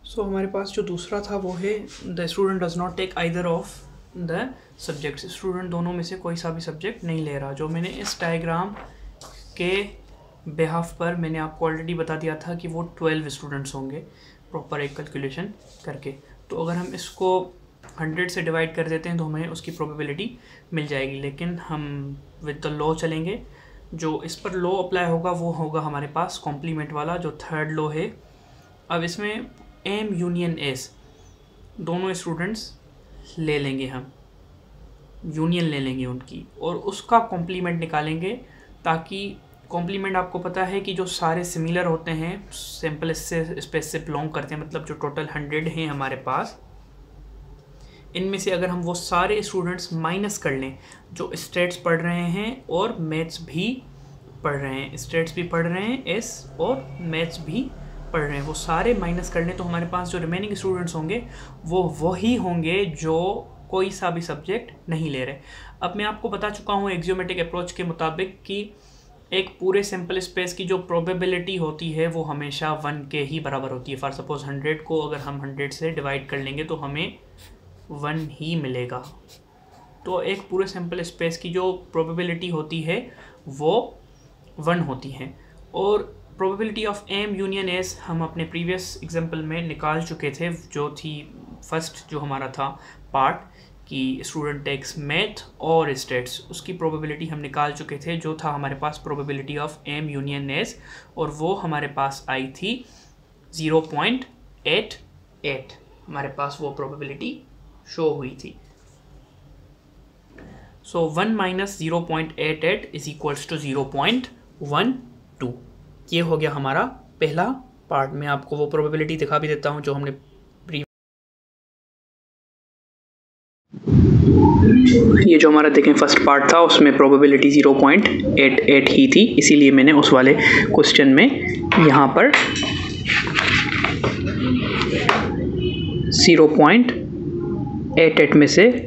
सो हमारे पास जो दूसरा था वो है the student does not take either of the subjects. Student दोनों में से कोई सा भी सब्जेक्ट नहीं ले रहा। जो मैंने इस डायग्राम के बेहाफ पर मैंने आपको ऑलरेडी बता दिया था कि वो 12 स्टूडेंट्स होंगे प्रॉपर एक कैलकुलेशन करके। तो अगर हम इसको 100 से डिवाइड कर देते हैं तो हमें उसकी प्रोबेबिलिटी मिल जाएगी। लेकिन हम विद द लॉ चलेंगे, जो इस पर लॉ अप्लाई होगा वो होगा हमारे पास कॉम्प्लीमेंट वाला, जो थर्ड लॉ है। अब इसमें एम यूनियन एस दोनों स्टूडेंट्स ले लेंगे, हम यूनियन ले लेंगे उनकी और उसका कॉम्प्लीमेंट निकालेंगे, ताकि कॉम्प्लीमेंट आपको पता है कि जो सारे सिमिलर होते हैं, सैम्पल इससे स्पेस से बिलोंग करते हैं, मतलब जो टोटल 100 हैं हमारे पास, इनमें से अगर हम वो सारे स्टूडेंट्स माइनस कर लें जो स्टेट्स पढ़ रहे हैं और मैथ्स भी पढ़ रहे हैं, स्टेट्स भी पढ़ रहे हैं एस और मैथ्स भी पढ़ रहे हैं, वो सारे माइनस कर लें तो हमारे पास जो रिमेनिंग स्टूडेंट्स होंगे वो वही होंगे जो कोई सा भी सब्जेक्ट नहीं ले रहे। अब मैं आपको बता चुका हूँ एक्सियोमेट्रिक अप्रोच के मुताबिक कि एक पूरे सैम्पल स्पेस की जो प्रोबेबिलिटी होती है वो हमेशा 1 के ही बराबर होती है। फॉर सपोज 100 को अगर हम 100 से डिवाइड कर लेंगे तो हमें 1 ही मिलेगा। तो एक पूरे सैम्पल स्पेस की जो प्रोबेबिलिटी होती है वो 1 होती है। और probability of M union S हम अपने प्रीवियस एग्जाम्पल में निकाल चुके थे, जो थी फर्स्ट जो हमारा था पार्ट कि स्टूडेंट टेक्स मैथ और स्टेट्स, उसकी प्रोबेबिलिटी हम निकाल चुके थे, जो था हमारे पास probability of M union S, और वो हमारे पास आई थी 0.88। हमारे पास वो प्रोबेबिलिटी शो हुई थी। सो 1 माइनस 0.88 इज इक्वल्स टू 0.12। ये हो गया हमारा पहला पार्ट। मैं आपको वो प्रोबेबिलिटी दिखा भी देता हूँ जो हमने ये जो हमारा देखें फर्स्ट पार्ट था उसमें प्रोबेबिलिटी 0.88 ही थी, इसीलिए मैंने उस वाले क्वेश्चन में यहाँ पर 0.88 में से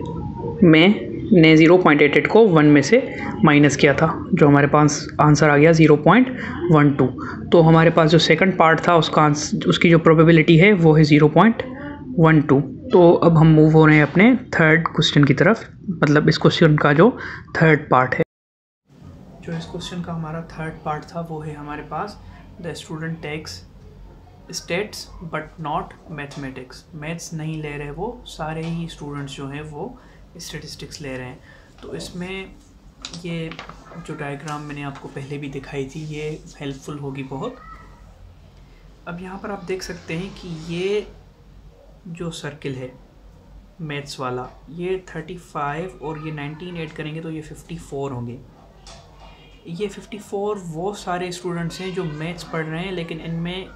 मैंने 0.88 को 1 में से माइनस किया था, जो हमारे पास आंसर आ गया 0.12। तो हमारे पास जो सेकंड पार्ट था उसकी जो प्रोबेबिलिटी है वो है 0.12। तो अब हम मूव हो रहे हैं अपने थर्ड क्वेश्चन की तरफ, मतलब इस क्वेश्चन का जो थर्ड पार्ट है। जो इस क्वेश्चन का हमारा थर्ड पार्ट था वो है हमारे पास the student takes stats but not mathematics. Maths नहीं ले रहे वो सारे ही स्टूडेंट्स जो हैं वो स्टेटिस्टिक्स ले रहे हैं। तो इसमें ये जो डायग्राम मैंने आपको पहले भी दिखाई थी ये हेल्पफुल होगी बहुत। अब यहाँ पर आप देख सकते हैं कि ये जो सर्किल है मैथ्स वाला, ये 35 और ये 19 ऐड करेंगे तो ये 54 होंगे। ये 54 वो सारे स्टूडेंट्स हैं जो मैथ्स पढ़ रहे हैं, लेकिन इनमें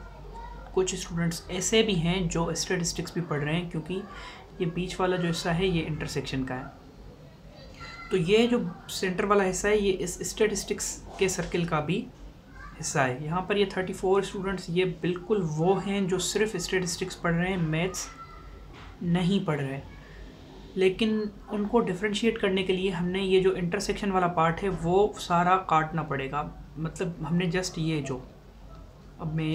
कुछ स्टूडेंट्स ऐसे भी हैं जो स्टैटिस्टिक्स भी पढ़ रहे हैं, क्योंकि ये बीच वाला जो हिस्सा है ये इंटरसेक्शन का है। तो ये जो सेंटर वाला हिस्सा है ये इस स्टैटिस्टिक्स के सर्किल का भी हिस्सा है। यहाँ पर ये 34 स्टूडेंट्स ये बिल्कुल वो हैं जो सिर्फ स्टैटिस्टिक्स पढ़ रहे हैं, मैथ्स नहीं पढ़ रहे। लेकिन उनको डिफरेंशिएट करने के लिए हमने ये जो इंटरसेक्शन वाला पार्ट है वो सारा काटना पड़ेगा। मतलब हमने जस्ट ये जो अब मैं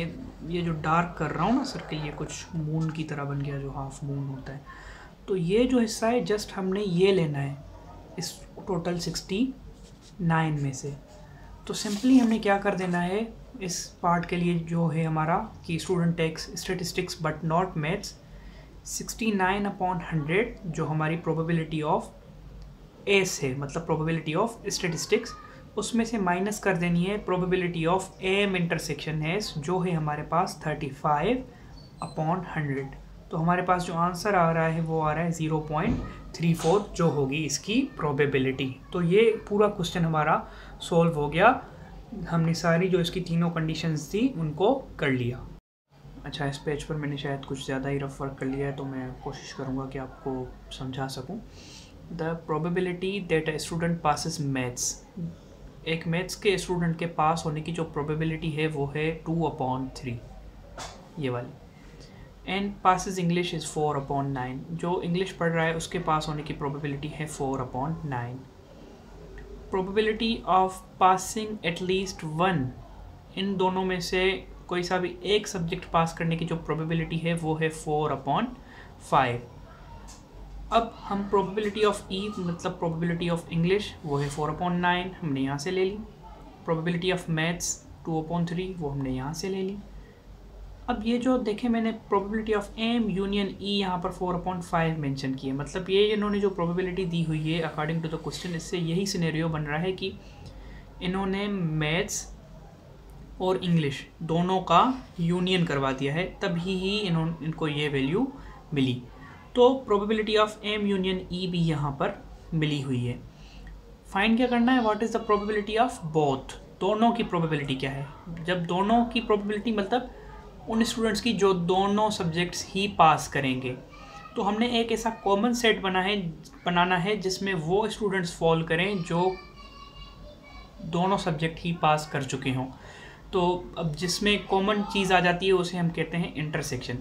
ये जो डार्क कर रहा हूँ ना सर्किल, ये कुछ मून की तरह बन गया जो हाफ मून होता है। तो ये जो हिस्सा है जस्ट हमने ये लेना है इस टोटल 69 में से। तो सिंपली हमने क्या कर देना है इस पार्ट के लिए जो है हमारा कि student takes statistics but not maths, 69/100 जो हमारी प्रोबेबिलिटी ऑफ एस है, मतलब प्रोबेबिलिटी ऑफ स्टैटिस्टिक्स, उसमें से माइनस कर देनी है probability of M intersection S जो है हमारे पास 35/100। तो हमारे पास जो आंसर आ रहा है वो आ रहा है 0.34 जो होगी इसकी प्रोबेबिलिटी। तो ये पूरा क्वेश्चन हमारा सॉल्व हो गया। हमने सारी जो इसकी तीनों कंडीशंस थी उनको कर लिया। अच्छा, इस पेज पर मैंने शायद कुछ ज़्यादा ही रफ वर्क कर लिया है, तो मैं कोशिश करूँगा कि आपको समझा सकूँ। The probability that a student passes maths, एक मैथ्स के स्टूडेंट के पास होने की जो प्रोबेबिलिटी है वो है 2/3 ये वाली। एंड पासिस इंग्लिश इज़ 4/9, जो इंग्लिश पढ़ रहा है उसके पास होने की प्रोबेबिलिटी है 4/9। प्रोबेबिलिटी ऑफ पासिंग एटलीस्ट 1, इन दोनों में से कोई सा भी एक सब्जेक्ट पास करने की जो प्रोबेबिलिटी है वो है 4/5। अब हम प्रोबेबिलिटी ऑफ ई मतलब प्रोबेबिलिटी ऑफ इंग्लिश वो है 4/9, हमने यहाँ से ले ली। प्रोबेबिलिटी ऑफ मैथ्स 2/3 वो हमने यहाँ से ले ली। अब ये जो देखें मैंने प्रोबेबिलिटी ऑफ एम यूनियन ई यहाँ पर 4/5 मेंशन की है, मतलब ये इन्होंने जो प्रोबेबिलिटी दी हुई है अकॉर्डिंग टू द क्वेश्चन, इससे यही सिनेरियो बन रहा है कि इन्होंने मैथ्स और इंग्लिश दोनों का यूनियन करवा दिया है, तभी ही इनको ये वैल्यू मिली। तो प्रोबेबिलिटी ऑफ एम यूनियन ई भी यहाँ पर मिली हुई है। फाइंड क्या करना है, what is the probability of both, दोनों की प्रोबेबिलिटी क्या है। जब दोनों की प्रोबेबिलिटी मतलब उन स्टूडेंट्स की जो दोनों सब्जेक्ट्स ही पास करेंगे, तो हमने एक ऐसा कॉमन सेट बनाना है जिसमें वो स्टूडेंट्स फॉल करें जो दोनों सब्जेक्ट ही पास कर चुके हों। तो अब जिसमें कॉमन चीज़ आ जाती है उसे हम कहते हैं इंटरसेक्शन।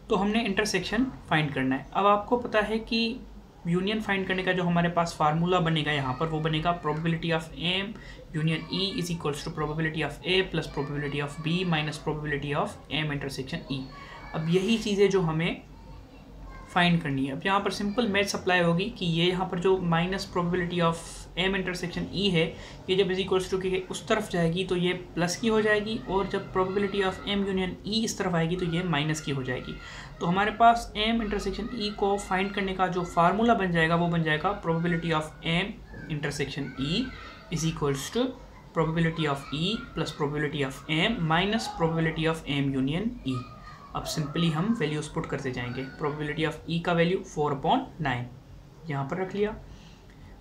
तो हमने इंटरसेक्शन फाइंड करना है। अब आपको पता है कि यूनियन फाइंड करने का जो हमारे पास फार्मूला बनेगा यहाँ पर, वो बनेगा probability of M union E is equals to probability of A plus probability of B minus probability of M intersection E. अब यही चीज़ें जो हमें फाइंड करनी है। अब यहाँ पर सिंपल मैथ्स अप्लाई होगी कि ये यहाँ पर जो minus probability of M intersection E है, ये जब इज इक्वल्स टू के उस तरफ जाएगी तो ये प्लस की हो जाएगी, और जब प्रोबेबिलिटी ऑफ एम यूनियन ई इस तरफ आएगी तो ये माइनस की हो जाएगी। तो हमारे पास एम इंटरसेक्शन ई को फाइंड करने का जो फार्मूला बन जाएगा वो बन जाएगा probability of M intersection E is equals to probability of E plus probability of M minus probability of M union E. अब सिंपली हम वैल्यूज पुट करते जाएंगे। प्रोबेबिलिटी ऑफ ई का वैल्यू 4/9 यहाँ पर रख लिया,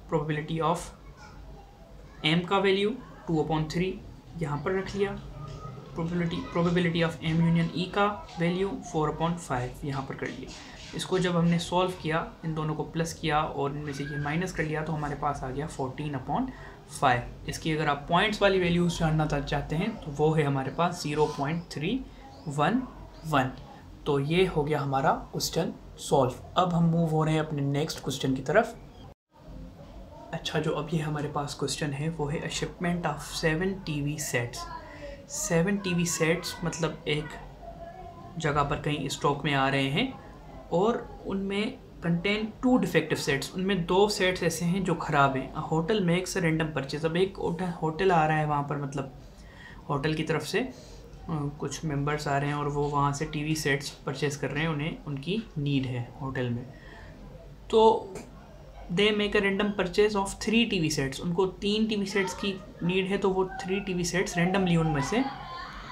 प्रोबेबिलिटी ऑफ एम का वैल्यू 2/3 यहाँ पर रख लिया, प्रोबेबिलिटी ऑफ एम यूनियन ई का वैल्यू 4/5 यहाँ पर कर लिया। इसको जब हमने सॉल्व किया, इन दोनों को प्लस किया और इनमें से ये माइनस कर लिया, तो हमारे पास आ गया 14/5। इसकी अगर आप पॉइंट्स वाली वैल्यूज जानना चाहते हैं तो वो है हमारे पास 0.311। तो ये हो गया हमारा क्वेश्चन सॉल्व। अब हम मूव हो रहे हैं अपने नेक्स्ट क्वेश्चन की तरफ। अच्छा, जो अब ये हमारे पास क्वेश्चन है वो है a shipment of 7 TV sets. 7 TV sets मतलब एक जगह पर कहीं स्टॉक में आ रहे हैं और उनमें कंटेन 2 डिफेक्टिव सेट्स। उनमें 2 सेट्स ऐसे हैं जो ख़राब हैं। Hotel makes random purchase. अब एक होटल आ रहा है वहाँ पर, मतलब होटल की तरफ से कुछ मेंबर्स आ रहे हैं और वो वहाँ से टीवी सेट्स परचेज़ कर रहे हैं, उन्हें उनकी नीड है होटल में। तो they make a random purchase of 3 TV sets. उनको 3 टीवी सेट्स की नीड है, तो वो 3 टीवी सेट्स रैंडमली उनमें से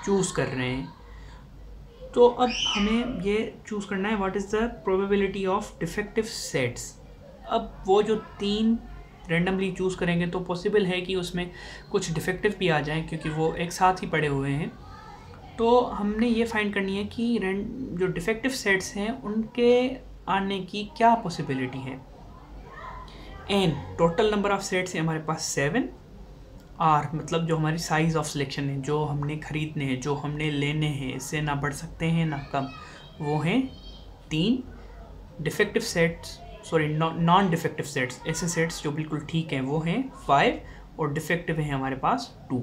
चूज़ कर रहे हैं। तो अब हमें ये चूज़ करना है what is the probability of defective sets. अब वो जो 3 रैंडमली चूज़ करेंगे तो पॉसिबल है कि उसमें कुछ डिफेक्टिव भी आ जाएं, क्योंकि वो एक साथ ही पड़े हुए हैं। तो हमने ये फाइंड करनी है कि जो डिफेक्टिव सेट्स हैं उनके आने की क्या पॉसिबिलिटी है। N total number of sets है हमारे पास 7। आर मतलब जो हमारी साइज़ ऑफ सिलेक्शन है, जो हमने ख़रीदने हैं, जो हमने लेने हैं, इससे ना बढ़ सकते हैं ना कम, वो हैं 3। Defective sets non defective sets, ऐसे सेट्स जो बिल्कुल ठीक हैं, वो हैं 5 और डिफेक्टिव हैं हमारे पास 2।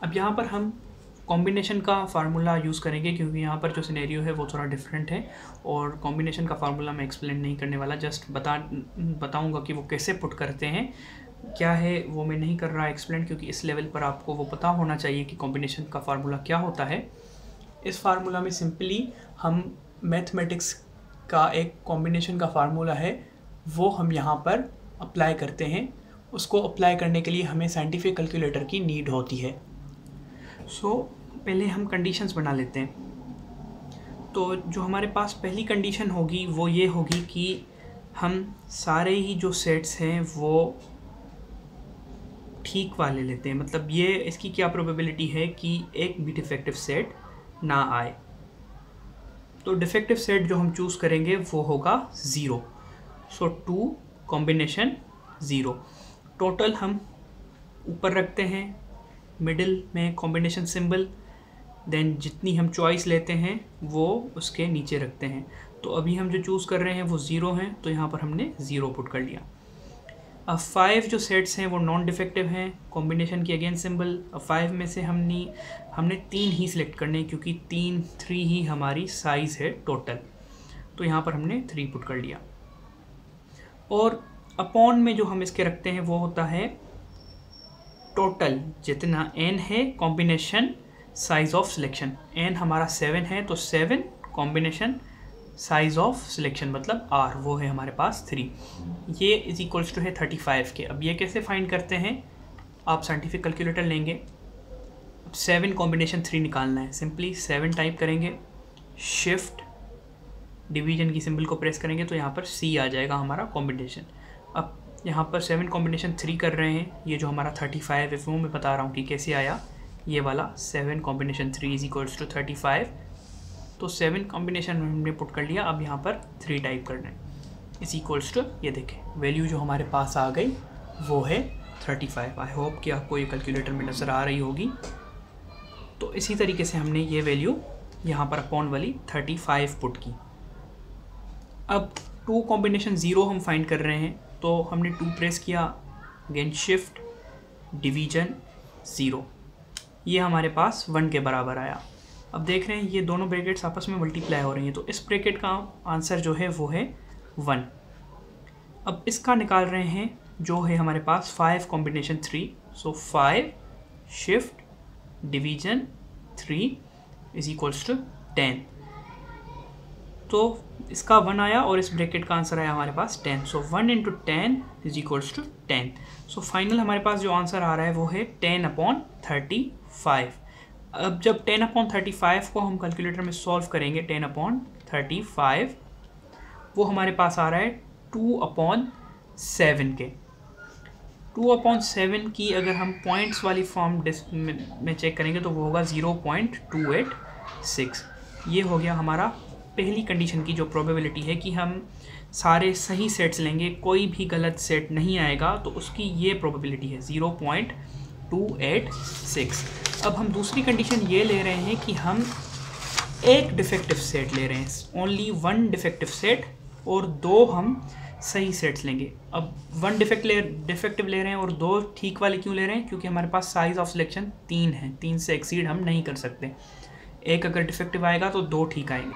अब यहाँ पर हम कॉम्बिनेशन का फार्मूला यूज़ करेंगे, क्योंकि यहाँ पर जो सिनेरियो है वो थोड़ा डिफरेंट है और कॉम्बिनेशन का फार्मूला मैं एक्सप्लेन नहीं करने वाला, जस्ट बताऊँगा कि वो कैसे पुट करते हैं, क्या है वो मैं नहीं कर रहा एक्सप्लेन, क्योंकि इस लेवल पर आपको वो पता होना चाहिए कि कॉम्बिनेशन का फार्मूला क्या होता है। इस फार्मूला में सिंपली हम मैथमेटिक्स का एक कॉम्बिनेशन का फार्मूला है वो हम यहाँ पर अप्लाई करते हैं। उसको अप्लाई करने के लिए हमें साइंटिफिक कैलकुलेटर की नीड होती है। पहले हम कंडीशंस बना लेते हैं। तो जो हमारे पास पहली कंडीशन होगी वो ये होगी कि हम सारे ही जो सेट्स हैं वो ठीक वाले लेते हैं। मतलब ये इसकी क्या प्रोबेबिलिटी है कि एक भी डिफेक्टिव सेट ना आए। तो डिफेक्टिव सेट जो हम चूज़ करेंगे वो होगा 0। 2 कॉम्बिनेशन 0। टोटल हम ऊपर रखते हैं, मिडिल में कॉम्बिनेशन सिंबल, देन जितनी हम चॉइस लेते हैं वो उसके नीचे रखते हैं। तो अभी हम जो चूज़ कर रहे हैं वो 0 हैं, तो यहाँ पर हमने 0 पुट कर लिया। अब 5 जो सेट्स हैं वो नॉन डिफेक्टिव हैं, कॉम्बिनेशन की अगेन सिंबल। अब 5 में से हमने 3 ही सिलेक्ट करने, क्योंकि 3 ही हमारी साइज़ है टोटल, तो यहाँ पर हमने 3 पुट कर लिया। और अपॉन में जो हम इसके रखते हैं वो होता है टोटल जितना n है combination size of selection, n हमारा 7 है तो 7 कॉम्बिनेशन साइज़ ऑफ सिलेक्शन मतलब r, वो है हमारे पास 3, ये इज इक्वल्स टू है 35 के। अब ये कैसे फाइंड करते हैं, आप साइंटिफिक कैलकुलेटर लेंगे, 7 कॉम्बिनेशन 3 निकालना है, सिंपली 7 टाइप करेंगे, शिफ्ट डिवीजन की सिंबल को प्रेस करेंगे तो यहाँ पर C आ जाएगा हमारा कॉम्बिनेशन। अब यहाँ पर 7 कॉम्बिनेशन 3 कर रहे हैं, ये जो हमारा 35 है वो मैं बता रहा हूँ कि कैसे आया, ये वाला 7 कॉम्बिनेशन 3 इज इक्वल्स टू 35, तो 7 कॉम्बिनेशन हमने पुट कर लिया। अब यहाँ पर 3 टाइप करना है, इज इक्वल्स टू, ये देखें वैल्यू जो हमारे पास आ गई वो है 35। आई होप कि आपको ये कैलकुलेटर में नज़र आ रही होगी। तो इसी तरीके से हमने ये वैल्यू यहाँ पर अपॉन वाली 35 पुट की। अब 2 कॉम्बिनेशन 0 हम फाइंड कर रहे हैं, तो हमने 2 प्रेस किया, अगेन शिफ्ट डिवीजन 0, ये हमारे पास 1 के बराबर आया। अब देख रहे हैं ये दोनों ब्रैकेट्स आपस में मल्टीप्लाई हो रही हैं, तो इस ब्रैकेट का आंसर जो है वो है 1। अब इसका निकाल रहे हैं जो है हमारे पास 5 combination 3, so 5 shift division 3 is equals to 10, तो इसका 1 आया और इस ब्रैकेट का आंसर आया हमारे पास 10, so 1 into 10 is equals to 10। So final हमारे पास जो आंसर आ रहा है वो है 10/35। अब जब 10/35 को हम कैलकुलेटर में सॉल्व करेंगे, 10/35 वो हमारे पास आ रहा है 2/7 के। 2/7 की अगर हम पॉइंट्स वाली फॉर्म में चेक करेंगे तो वो होगा 0.286। ये हो गया हमारा पहली कंडीशन की जो प्रोबेबिलिटी है कि हम सारे सही सेट्स लेंगे, कोई भी गलत सेट नहीं आएगा, तो उसकी ये प्रोबेबिलिटी है 0.286। अब हम दूसरी कंडीशन ये ले रहे हैं कि हम एक डिफेक्टिव सेट ले रहे हैं, ओनली 1 डिफेक्टिव सेट, और 2 हम सही सेट्स लेंगे। अब 1 डिफेक्टिव ले रहे हैं और 2 ठीक वाले क्यों ले रहे हैं, क्योंकि हमारे पास साइज़ ऑफ सिलेक्शन 3 है, 3 से एक्सीड हम नहीं कर सकते। एक अगर डिफेक्टिव आएगा तो 2 ठीक आएंगे।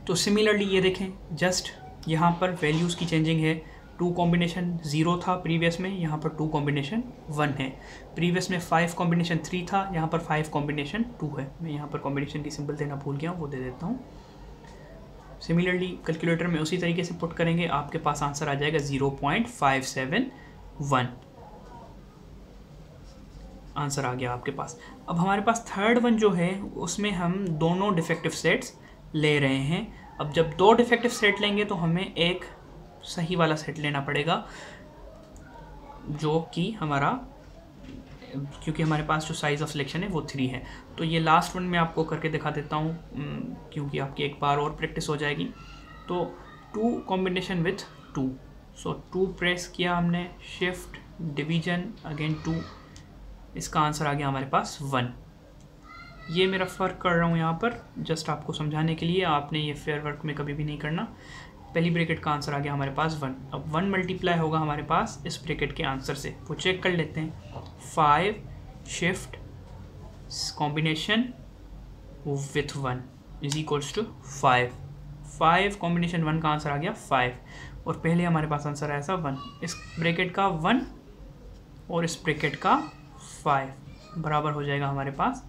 तो सिमिलरली ये देखें, जस्ट यहाँ पर वैल्यूज़ की चेंजिंग है, 2 कॉम्बिनेशन 0 था प्रीवियस में, यहाँ पर 2 कॉम्बिनेशन 1 है। प्रीवियस में 5 कॉम्बिनेशन 3 था, यहाँ पर 5 कॉम्बिनेशन 2 है। मैं यहाँ पर कॉम्बिनेशन की सिंबल देना भूल गया हूँ, वो दे देता हूँ। सिमिलरली कैलकुलेटर में उसी तरीके से पुट करेंगे, आपके पास आंसर आ जाएगा 0.571 आंसर आ गया आपके पास। अब हमारे पास थर्ड वन जो है उसमें हम दोनों डिफेक्टिव सेट्स ले रहे हैं। अब जब 2 डिफेक्टिव सेट लेंगे तो हमें एक सही वाला सेट लेना पड़ेगा, जो कि हमारा, क्योंकि हमारे पास जो साइज़ ऑफ सिलेक्शन है वो 3 है। तो ये लास्ट वन मैं आपको करके दिखा देता हूँ, क्योंकि आपकी एक बार और प्रैक्टिस हो जाएगी। तो 2 कॉम्बिनेशन विथ 2, सो 2 प्रेस किया हमने, शिफ्ट डिवीजन अगेन 2, इसका आंसर आ गया हमारे पास 1। ये मेरा फ़र्क कर रहा हूँ यहाँ पर जस्ट आपको समझाने के लिए, आपने ये फेयर वर्क में कभी भी नहीं करना। पहली ब्रैकेट का आंसर आ गया हमारे पास 1। अब 1 मल्टीप्लाई होगा हमारे पास इस ब्रैकेट के आंसर से, वो चेक कर लेते हैं। 5 shift combination with 1 is equals to 5। 5 combination 1 का आंसर आ गया 5, और पहले हमारे पास आंसर आया था 1। इस ब्रैकेट का 1 और इस ब्रैकेट का 5 बराबर हो जाएगा हमारे पास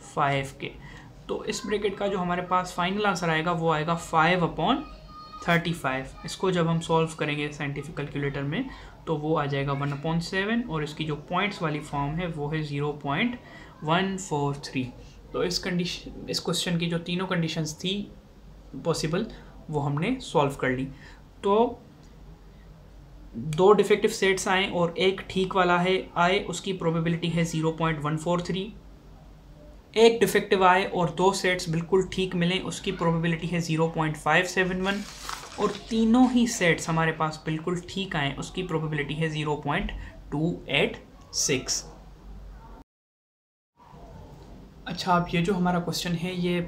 5 के। तो इस ब्रैकेट का जो हमारे पास फाइनल आंसर आएगा वो आएगा 5/35। इसको जब हम सॉल्व करेंगे साइंटिफिक कैलकुलेटर में तो वो आ जाएगा 1/7, और इसकी जो पॉइंट्स वाली फॉर्म है वो है 0.143। तो इस क्वेश्चन की जो तीनों कंडीशंस थी पॉसिबल वो हमने सॉल्व कर ली। तो 2 डिफेक्टिव सेट्स आए और एक ठीक वाला है आए, उसकी प्रोबेबिलिटी है 0.143। एक डिफेक्टिव आए और 2 सेट्स बिल्कुल ठीक मिलें, उसकी प्रोबेबिलिटी है 0.571, और तीनों ही सेट्स हमारे पास बिल्कुल ठीक आए, उसकी प्रोबेबिलिटी है 0.286। अच्छा, अब ये जो हमारा क्वेश्चन है ये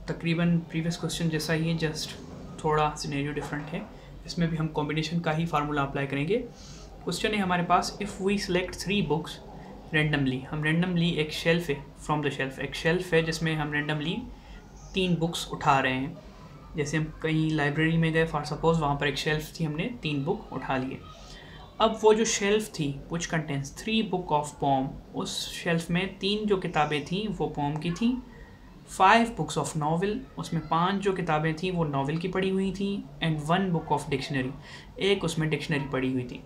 तकरीबन प्रीवियस क्वेश्चन जैसा ही है, जस्ट थोड़ा सिनेरियो डिफरेंट है। इसमें भी हम कॉम्बिनेशन का ही फार्मूला अप्लाई करेंगे। क्वेश्चन है हमारे पास, if we select 3 books randomly, हम रेंडमली एक शेल्फ है, फ्रॉम द शेल्फ एक शेल्फ है जिसमें हम रेंडमली 3 बुक्स उठा रहे हैं। जैसे हम कहीं लाइब्रेरी में गए फॉर सपोज, वहाँ पर एक शेल्फ थी, हमने 3 बुक उठा लिए। अब वो जो शेल्फ थी which contains 3 book of poem, उस शेल्फ में 3 जो किताबें थी वो पोम की थी। 5 बुक्स ऑफ नावल, उसमें 5 जो किताबें थी वो नावल की पढ़ी हुई थी। एंड 1 बुक ऑफ डिक्शनरी, एक उसमें डिक्शनरी पढ़ी हुई थी।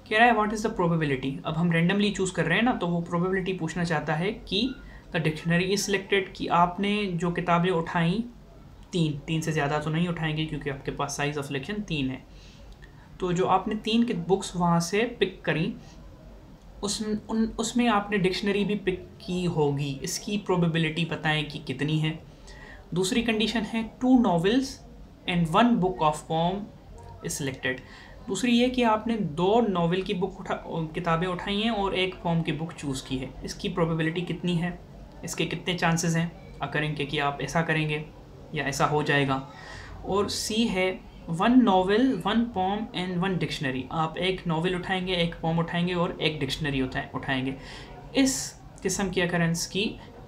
कह रहा है व्हाट इज़ द प्रोबेबिलिटी। अब हम रेंडमली चूज़ कर रहे हैं ना, तो वो प्रोबेबिलिटी पूछना चाहता है कि द डिक्शनरी इज सिलेक्टेड, कि आपने जो किताबें उठाई 3 से ज़्यादा तो नहीं उठाएंगे क्योंकि आपके पास साइज ऑफ सिलेक्शन 3 है। तो जो आपने 3 की बुक्स वहाँ से पिक करी उसमें आपने डिक्शनरी भी पिक की होगी, इसकी प्रोबेबिलिटी बताएं कि कितनी है। दूसरी कंडीशन है 2 novels and 1 book of poem is selected. दूसरी ये कि आपने 2 नॉवेल की किताबें उठाई हैं और एक पोम की बुक चूज़ की है, इसकी प्रोबेबिलिटी कितनी है, इसके कितने चांसेस हैं अकरेंगे कि आप ऐसा करेंगे या ऐसा हो जाएगा। और सी है 1 नॉवेल 1 पोम एंड 1 डिक्शनरी, आप एक नॉवेल उठाएंगे, एक पोम उठाएंगे और एक डिक्शनरी उठाएंगे। इस किस्म की अकरेंस की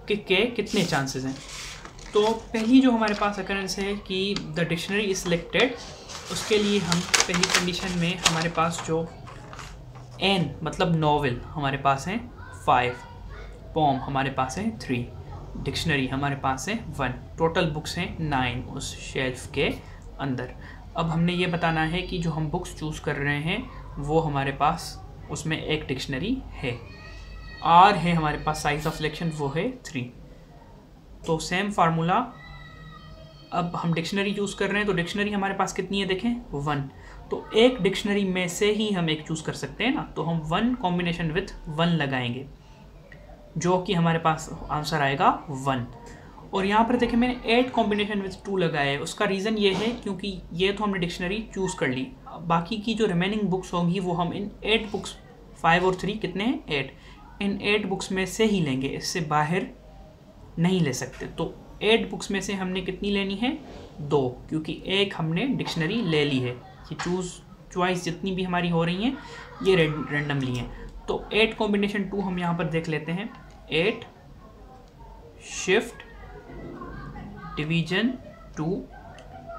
के कितने चांसेस हैं। तो पहली जो हमारे पास अकरेंस है कि द डिक्शनरी इज सिलेक्टेड, उसके लिए हम पहली कंडीशन में हमारे पास जो n मतलब नॉवेल हमारे पास हैं 5, पोम हमारे पास है 3, डिक्शनरी हमारे पास है 1, टोटल बुक्स हैं 9 उस शेल्फ के अंदर। अब हमने ये बताना है कि जो हम बुक्स चूज़ कर रहे हैं वो हमारे पास उसमें एक डिक्शनरी है। R है हमारे पास साइज ऑफ सिलेक्शन, वो है 3। तो सेम फार्मूला, अब हम डिक्शनरी चूज़ कर रहे हैं तो डिक्शनरी हमारे पास कितनी है देखें 1, तो एक डिक्शनरी में से ही हम एक चूज़ कर सकते हैं ना, तो हम 1 कॉम्बिनेशन विथ 1 लगाएंगे जो कि हमारे पास आंसर आएगा 1। और यहाँ पर देखें मैंने 8 कॉम्बिनेशन विथ 2 लगाया है, उसका रीज़न ये है क्योंकि ये तो हमने डिक्शनरी चूज़ कर ली, बाकी की जो रिमेनिंग बुक्स होंगी वो हम इन 8 बुक्स 5 और 3 कितने हैं 8, इन 8 बुक्स में से ही लेंगे, इससे बाहर नहीं ले सकते। तो 8 बुक्स में से हमने कितनी लेनी है 2, क्योंकि एक हमने डिक्शनरी ले ली है। ये चॉइस जितनी भी हमारी हो रही हैं ये रेंडमली हैं। तो 8 कॉम्बिनेशन 2 हम यहाँ पर देख लेते हैं, 8 शिफ्ट डिवीजन 2,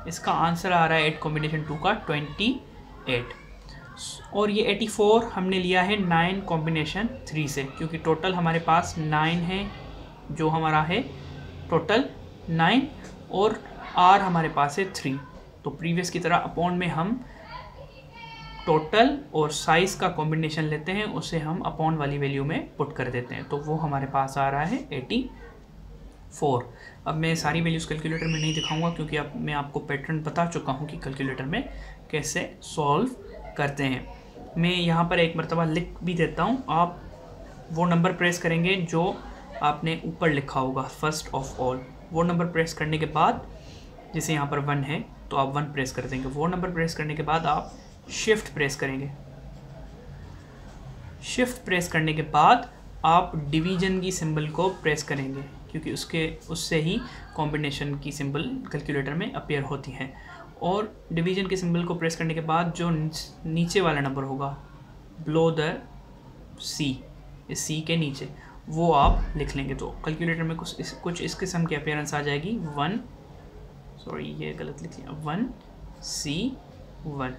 इसका आंसर आ रहा है 8 कॉम्बिनेशन 2 का 28। और ये 84 हमने लिया है 9 कॉम्बिनेशन 3 से, क्योंकि टोटल हमारे पास 9 है, जो हमारा है टोटल 9 और R हमारे पास है 3। तो प्रीवियस की तरह अपॉन में हम टोटल और साइज़ का कॉम्बिनेशन लेते हैं, उसे हम अपॉन वाली वैल्यू में पुट कर देते हैं, तो वो हमारे पास आ रहा है 84। अब मैं सारी वैल्यूज़ कैलकुलेटर में नहीं दिखाऊंगा क्योंकि अब मैं आपको पैटर्न बता चुका हूँ कि कैलकुलेटर में कैसे सॉल्व करते हैं। मैं यहाँ पर एक मरतबा लिख भी देता हूँ, आप वो नंबर प्रेस करेंगे जो आपने ऊपर लिखा होगा फर्स्ट ऑफ ऑल, वो नंबर प्रेस करने के बाद, जैसे यहाँ पर 1 है तो आप 1 प्रेस कर देंगे, वो नंबर प्रेस करने के बाद आप शिफ्ट प्रेस करेंगे, शिफ्ट प्रेस करने के बाद आप डिवीज़न की सिंबल को प्रेस करेंगे क्योंकि उससे ही कॉम्बिनेशन की सिंबल कैलकुलेटर में अपीयर होती हैं। और डिवीज़न के सिंबल को प्रेस करने के बाद जो नीचे वाला नंबर होगा बिलो द C, इस C के नीचे, वो आप लिख लेंगे। तो कैलकुलेटर में कुछ इस किस्म की अपीयरेंस आ जाएगी 1, सॉरी ये गलत लिख लिया, 1C1,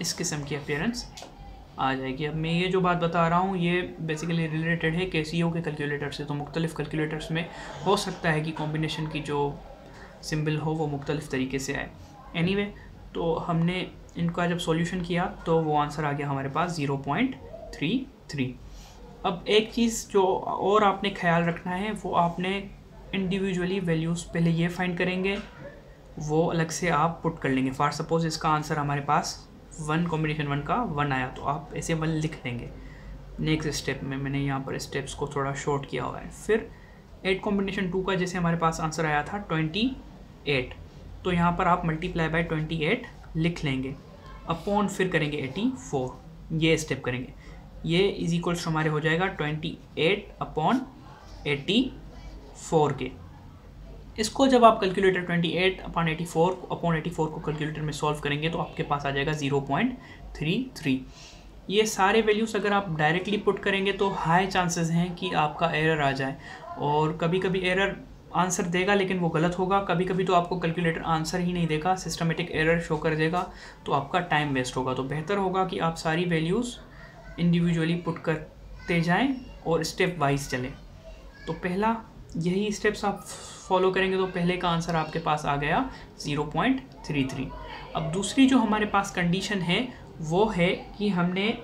इस किस्म की अपीयरेंस आ जाएगी। अब मैं ये जो बात बता रहा हूँ ये बेसिकली रिलेटेड है कैसीओ के कैलकुलेटर से। तो मुख्तलिफ़ कैलकुलेटर्स में हो सकता है कि कॉम्बिनेशन की जो सिंबल हो वो मुख्तलिफ़ तरीके से आए। एनीवे, तो हमने इनका जब सॉल्यूशन किया तो वो आंसर आ गया हमारे पास 0.33। अब एक चीज़ जो और आपने ख्याल रखना है, वो आपने इंडिविजुअली वैल्यूज़ पहले ये फाइंड करेंगे, वो अलग से आप पुट कर लेंगे। फॉर सपोज़ इसका आंसर हमारे पास 1 कॉम्बिनेशन 1 का 1 आया, तो आप ऐसे 1 लिख लेंगे। नेक्स्ट स्टेप में मैंने यहाँ पर स्टेप्स को थोड़ा शॉर्ट किया हुआ है। फिर 8 कॉम्बिनेशन 2 का जैसे हमारे पास आंसर आया था 28, तो यहाँ पर आप मल्टीप्लाई बाय 28 लिख लेंगे, अपॉन फिर करेंगे 84, ये स्टेप करेंगे, ये इज इक्वल्स हमारे हो जाएगा 28 अपॉन 84 के। इसको जब आप कैलकुलेटर 28 अपॉन 84 को कैलकुलेटर में सॉल्व करेंगे तो आपके पास आ जाएगा 0.33। ये सारे वैल्यूज़ अगर आप डायरेक्टली पुट करेंगे तो हाई चांसेस हैं कि आपका एरर आ जाए, और कभी कभी एरर आंसर देगा लेकिन वो गलत होगा। कभी कभी तो आपको कैलकुलेटर आंसर ही नहीं देगा, सिस्टमेटिक एरर शो कर देगा, तो आपका टाइम वेस्ट होगा। तो बेहतर होगा कि आप सारी वैल्यूज़ इंडिविजुअली पुट करते जाएं और स्टेप वाइज चलें। तो पहला यही स्टेप्स आप फॉलो करेंगे तो पहले का आंसर आपके पास आ गया 0.33। अब दूसरी जो हमारे पास कंडीशन है वो है कि हमने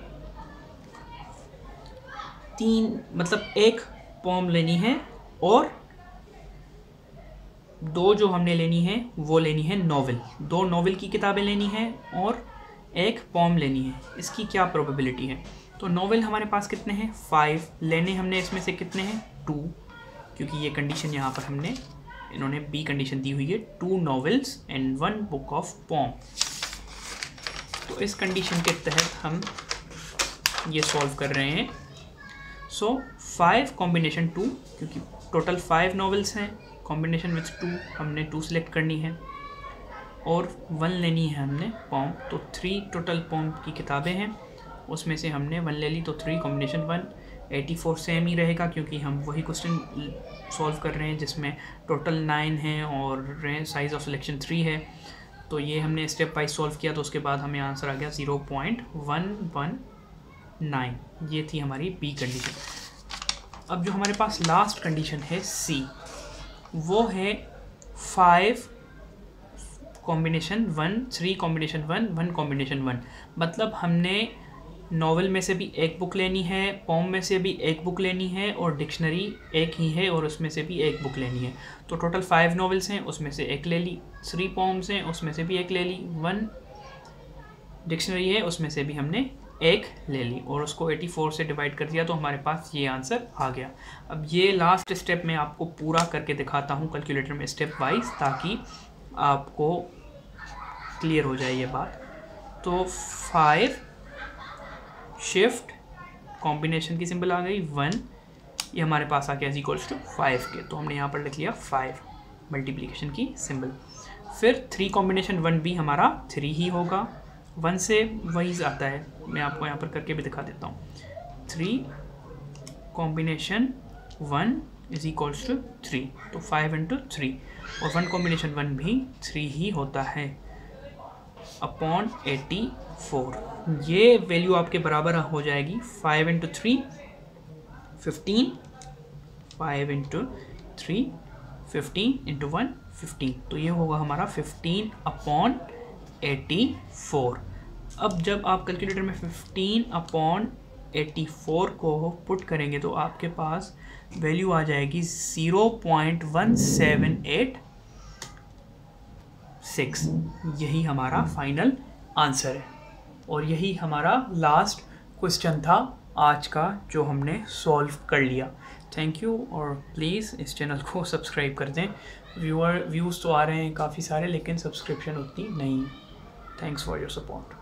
एक पॉम लेनी है और दो जो हमने लेनी है वो लेनी है नॉवेल, 2 नॉवेल की किताबें लेनी है और एक पॉम लेनी है। इसकी क्या प्रोबेबिलिटी है? तो नॉवेल हमारे पास कितने हैं? 5 लेने हमने, इसमें से कितने हैं? 2, क्योंकि ये कंडीशन यहाँ पर इन्होंने बी कंडीशन दी हुई है, 2 नॉवेल्स एंड 1 बुक ऑफ पॉम। तो इस कंडीशन के तहत हम ये सॉल्व कर रहे हैं। सो 5 कॉम्बिनेशन 2, क्योंकि टोटल 5 नॉवेल्स हैं, कॉम्बिनेशन विथ 2 हमने 2 सेलेक्ट करनी है और 1 लेनी है हमने पॉम। तो 3 टोटल पॉम की किताबें हैं, उसमें से हमने 1 ले ली, तो 3 कॉम्बिनेशन 1। 84 सेम ही रहेगा क्योंकि हम वही क्वेश्चन सॉल्व कर रहे हैं जिसमें टोटल 9 हैं और साइज़ ऑफ सिलेक्शन 3 है। तो ये हमने स्टेप वाइज सॉल्व किया, तो उसके बाद हमें आंसर आ गया 0.119। ये थी हमारी बी कंडीशन। अब जो हमारे पास लास्ट कंडीशन है सी, वो है 5 कॉम्बिनेशन 1, 3 कॉम्बिनेशन 1, 1 कॉम्बिनेशन 1। मतलब हमने नॉवेल में से भी एक बुक लेनी है, पॉम में से भी एक बुक लेनी है और डिक्शनरी एक ही है और उसमें से भी एक बुक लेनी है। तो टोटल 5 नॉवेल्स हैं, उसमें से एक ले ली, 3 पॉम्स हैं, उसमें से भी एक ले ली, 1 डिक्शनरी है, उसमें से भी हमने एक ले ली और उसको 84 से डिवाइड कर दिया, तो हमारे पास ये आंसर आ गया। अब ये लास्ट स्टेप मैं आपको पूरा करके दिखाता हूँ कैलकुलेटर में स्टेप वाइज, ताकि आपको क्लियर हो जाए ये बात। तो 5 शिफ्ट कॉम्बिनेशन की सिंबल आ गई 1, ये हमारे पास आ गया इक्वल्स टू 5 के, तो हमने यहाँ पर लिख लिया 5 मल्टीप्लिकेशन की सिंबल। फिर 3 कॉम्बिनेशन 1 भी हमारा 3 ही होगा, 1 से वही आता है, मैं आपको यहाँ पर करके भी दिखा देता हूँ। 3 कॉम्बिनेशन 1 इज इक्वल्स टू 3, तो 5 इंटू 3, और 1 कॉम्बिनेशन 1 भी 3 ही होता है अपॉन 84। ये वैल्यू आपके बराबर हो जाएगी 5 इंटू 3 15, 5 इंटू 3 15 इंटू 1 15, तो ये होगा हमारा 15 अपॉन 84। अब जब आप कैलकुलेटर में 15 अपॉन 84 को पुट करेंगे तो आपके पास वैल्यू आ जाएगी 0.178 यही हमारा फाइनल आंसर है और यही हमारा लास्ट क्वेश्चन था आज का जो हमने सॉल्व कर लिया। थैंक यू और प्लीज़ इस चैनल को सब्सक्राइब कर दें। व्यूज़ तो आ रहे हैं काफ़ी सारे लेकिन सब्सक्रिप्शन उतनी नहीं। Thanks for your support.